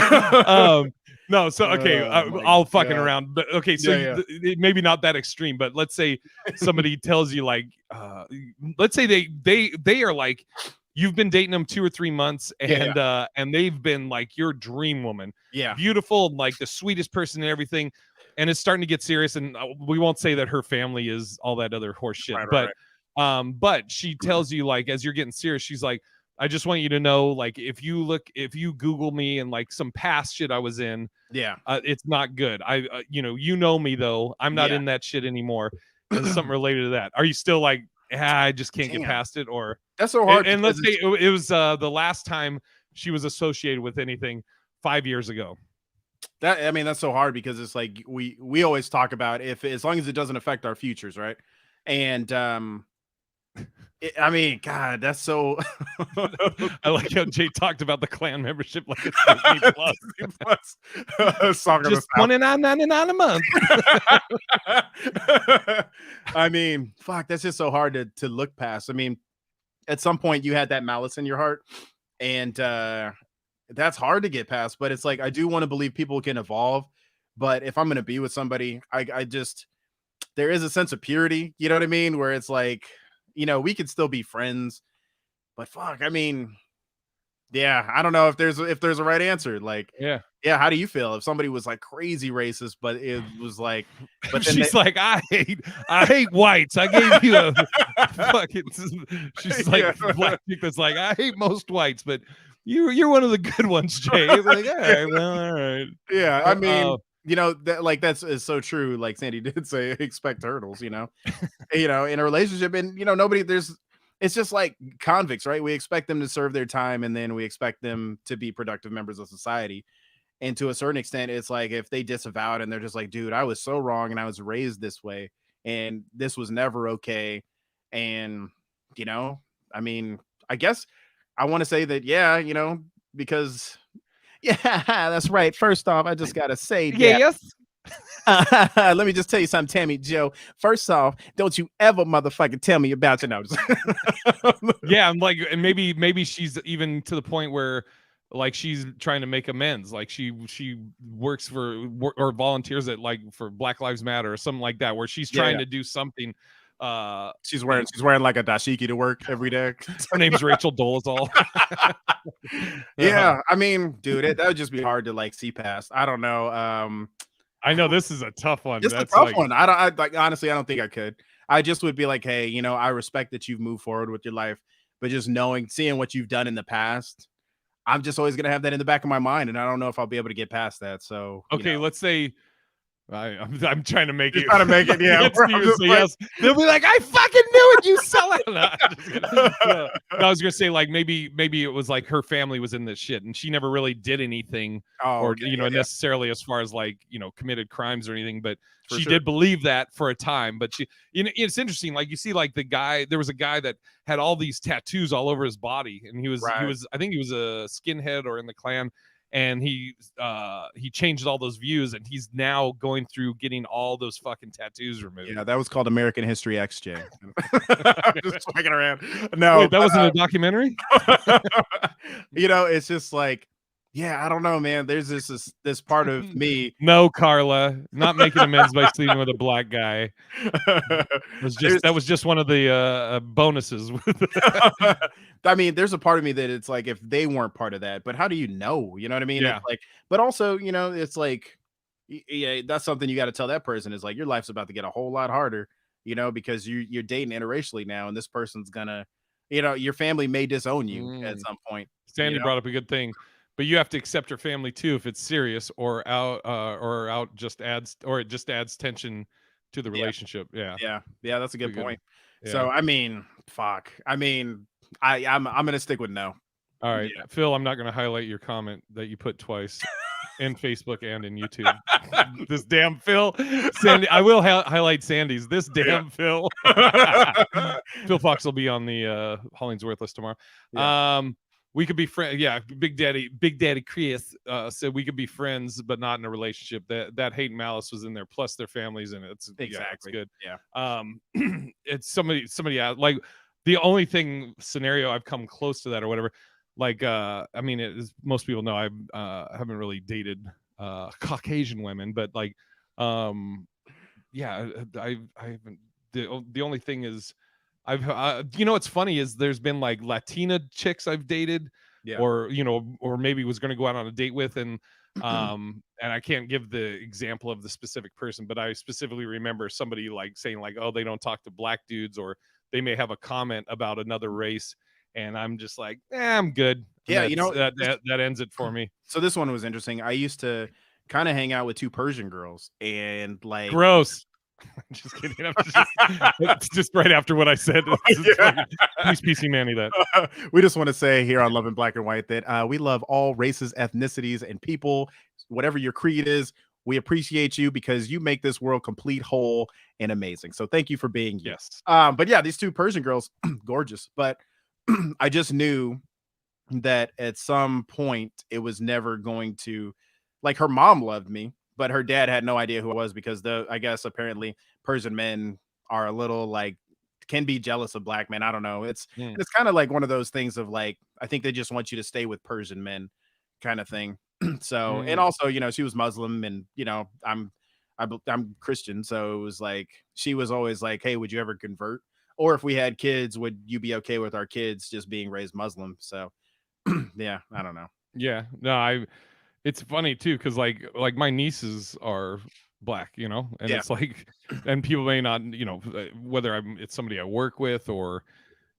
No, so okay, I'll fucking around, but okay, so maybe not that extreme, but let's say somebody tells you like, let's say they are like, you've been dating them 2 or 3 months, and they've been like your dream woman, beautiful, like the sweetest person and everything, and it's starting to get serious, and we won't say that her family is all that other horse shit, but she tells you like as you're getting serious, she's like, I just want you to know, like, if you Google me and like some past shit I was in, it's not good. You know me though. I'm not in that shit anymore. There's something related to that. Are you still like, I just can't get past it? Or
that's so hard.
And let's say it was the last time she was associated with anything 5 years ago.
That's so hard because it's like we always talk about as long as it doesn't affect our futures, right? And God, that's so.
I like how Jay talked about the Klan membership like it's Disney Plus. Just $29.99 a month.
Fuck, that's just so hard to look past. At some point you had that malice in your heart, and that's hard to get past. But it's like I do want to believe people can evolve. But if I'm going to be with somebody, I just there is a sense of purity. You know what I mean? Where it's like, we could still be friends, but fuck, I don't know if there's a right answer. Like, how do you feel if somebody was like crazy racist, but it was like, but then
she's like, I hate whites. I gave you a fucking. She's like black chick that's like, I hate most whites, but you're one of the good ones, Jay. Like, all right, well, all right.
Yeah, that's is so true. Like Sandy did say, expect turtles. In a relationship, and it's just like convicts, right? We expect them to serve their time, and then we expect them to be productive members of society. And to a certain extent, it's like if they disavow it and they're just like, dude, I was so wrong, and I was raised this way, and this was never okay. And I guess I want to say that, because. Yeah, that's right. First off, I just gotta say,
yes.
Let me just tell you something, Tammy Jo. First off, don't you ever motherfucking tell me about your nose.
Yeah, I'm like, and maybe she's even to the point where like she's trying to make amends. Like she works for or volunteers at like for Black Lives Matter or something like that, where she's trying to do something.
She's wearing like a dashiki to work every day.
Her name's Rachel Dolezal.
Dude, that would just be hard to like see past. I don't know.
I know this is a tough one.
It's a tough one. Honestly, I don't think I could. I just would be like, hey, I respect that you've moved forward with your life, but just seeing what you've done in the past, I'm just always gonna have that in the back of my mind, and I don't know if I'll be able to get past that. So
okay, let's say I'm trying to make
You're trying to make it, yeah.
Yes. They'll be like, I fucking knew it, you sell it. No, I was gonna say like maybe it was like her family was in this shit and she never really did anything necessarily as far as like committed crimes or anything, but she did believe that for a time. But she, it's interesting. Like you see, like there was a guy that had all these tattoos all over his body, and he was I think he was a skinhead or in the Klan. And he changed all those views, and he's now going through getting all those fucking tattoos removed.
Yeah, that was called American History XJ. Just fucking around. No,
wait, that wasn't a documentary.
It's just like, yeah, I don't know, man. There's this part of me.
No, Carla, not making amends by sleeping with a black guy. That was just one of the bonuses.
I mean, there's a part of me that it's like if they weren't part of that, but how do you know? You know what I mean?
Yeah.
It's like, but also, it's like, yeah, that's something you got to tell that person is like your life's about to get a whole lot harder, because you're dating interracially now, and this person's gonna, your family may disown you at some point.
Sandy brought up a good thing. But you have to accept your family too if it's serious, or it just adds tension to the relationship. Yeah.
That's a good point. Yeah. So I mean, fuck. I mean, I'm gonna stick with no.
All right, Phil. I'm not gonna highlight your comment that you put twice in Facebook and in YouTube. This damn Phil, Sandy. I will highlight Sandy's. This damn Phil. Phil Fox will be on the Hollings Worthless tomorrow. Yeah. We could be friends. Yeah, Big Daddy Chris said we could be friends, but not in a relationship. That hate and malice was in there, plus their families in it. It's good. Yeah. It's somebody like the only scenario I've come close to that or whatever. Like, I mean, most people know I haven't really dated Caucasian women, but like, I haven't. The only thing is. What's funny is there's been like Latina chicks I've dated, or maybe was going to go out on a date with, and I can't give the example of the specific person, but I specifically remember somebody like saying like, oh, they don't talk to black dudes, or they may have a comment about another race, and I'm just like, I'm good.
Yeah,
that ends it for me.
So this one was interesting. I used to kind of hang out with two Persian girls, and like,
gross. Just kidding. Just right after what I said. Please PC Manny that.
We just want to say here on Love in Black and White that we love all races, ethnicities, and people. Whatever your creed is, we appreciate you because you make this world complete, whole, and amazing. So thank you for being you.
Yes.
But yeah, these two Persian girls, gorgeous. But I just knew that at some point it was never going to, like, her mom loved me, but her dad had no idea who I was because I guess apparently Persian men are a little like can be jealous of black men. I don't know. It's kind of like one of those things of like, I think they just want you to stay with Persian men kind of thing. So, and also, she was Muslim and, I'm Christian. So it was like, she was always like, hey, would you ever convert? Or if we had kids, would you be okay with our kids just being raised Muslim? So yeah, I don't know.
Yeah, no, it's funny too, because like my nieces are black, and it's like, and people may not, whether it's somebody I work with or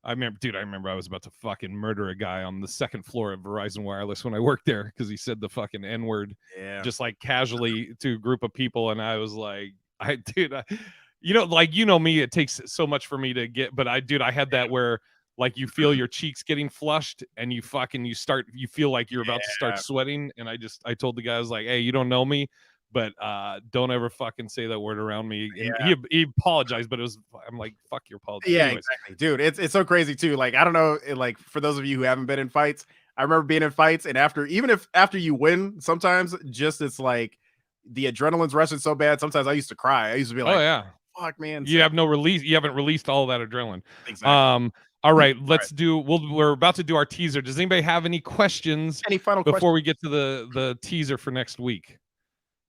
I remember I was about to fucking murder a guy on the second floor of Verizon Wireless when I worked there because he said the fucking N-word, just like casually to a group of people, and I was like, me, it takes so much for me to get, but I had that where. Like you feel your cheeks getting flushed and you feel like you're about to start sweating. And I told the guy, I was like, hey, you don't know me, but don't ever fucking say that word around me. And he apologized, but I'm like, fuck your apology.
Yeah, anyways. Exactly. Dude, it's so crazy too. Like, I don't know, like for those of you who haven't been in fights, I remember being in fights and after you win, sometimes just it's like the adrenaline's rushing so bad. Sometimes I used to cry. I used to be like,
oh yeah,
fuck man.
You have no release. You haven't released all that adrenaline. Exactly. All right, we're about to do our teaser. Does anybody have any questions?
Any final
before we get to the teaser for next week?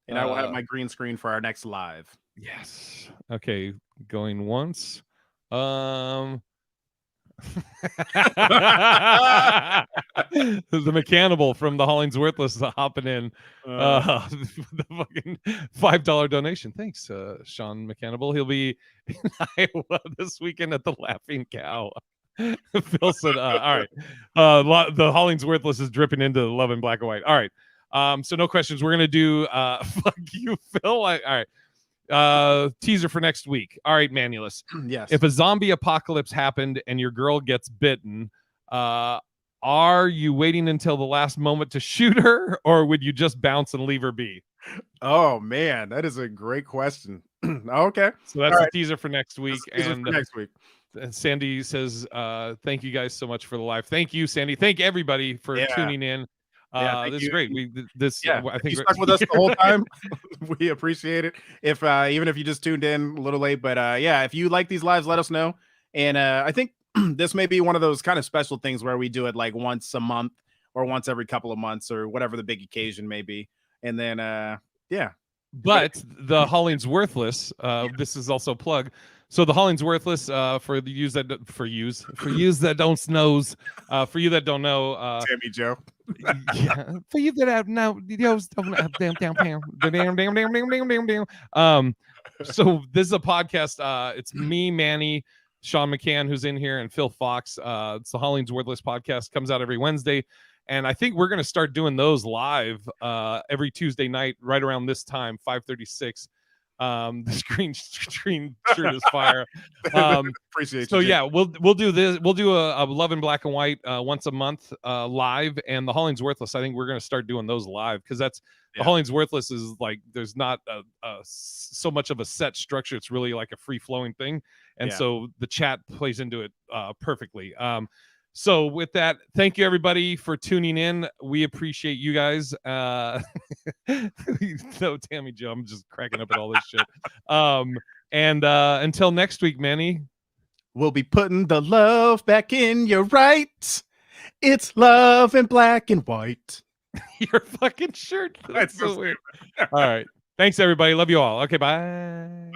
And I will have my green screen for our next live.
Yes. Okay, going once. The Mechanable from the Hollings Worthless hopping in. The fucking $5 donation. Thanks, Sean Mechanable. He'll be in Iowa this weekend at the Laughing Cow. Phil said, all right. The Hollings Worthless is dripping into the Love in Black and White. All right. So no questions. We're gonna do fuck you, Phil. All right. Teaser for next week. All right, Manulus.
Yes.
If a zombie apocalypse happened and your girl gets bitten, are you waiting until the last moment to shoot her, or would you just bounce and leave her be?
Oh man, that is a great question. Okay.
So that's the teaser for next week.
Next week.
And Sandy says, thank you guys so much for the live. Thank you, Sandy. Thank everybody for tuning in. This is great. I think
you stuck with us the whole time. We appreciate it. If even if you just tuned in a little late, but if you like these lives, let us know. And I think this may be one of those kind of special things where we do it like once a month or once every couple of months or whatever the big occasion may be. And then
But the Holling's Worthless. This is also a plug. So the Holling's Worthless for you that don't knows, for you that don't know,
Tammy Jo.
For you that have no, so this is a podcast. It's me, Manny, Sean McCann, who's in here, and Phil Fox. It's the Holling's Worthless podcast. Comes out every Wednesday. And I think we're going to start doing those live every Tuesday night, right around this time, 5:36. The screen shirt is fire.
Appreciate
so
you.
Yeah, we'll do this. We'll do a Love in Black and White once a month live, and the Holling's Worthless. I think we're going to start doing those live because the Holling's Worthless is like there's not so much of a set structure. It's really like a free flowing thing, and so the chat plays into it perfectly. So with that, thank you everybody for tuning in. We appreciate you guys. So Tammy Jo, I'm just cracking up at all this shit. And until next week, Manny.
We'll be putting the love back in your right. It's love in black and white.
Your fucking shirt. That's so weird. All right. Thanks everybody. Love you all. Okay, bye.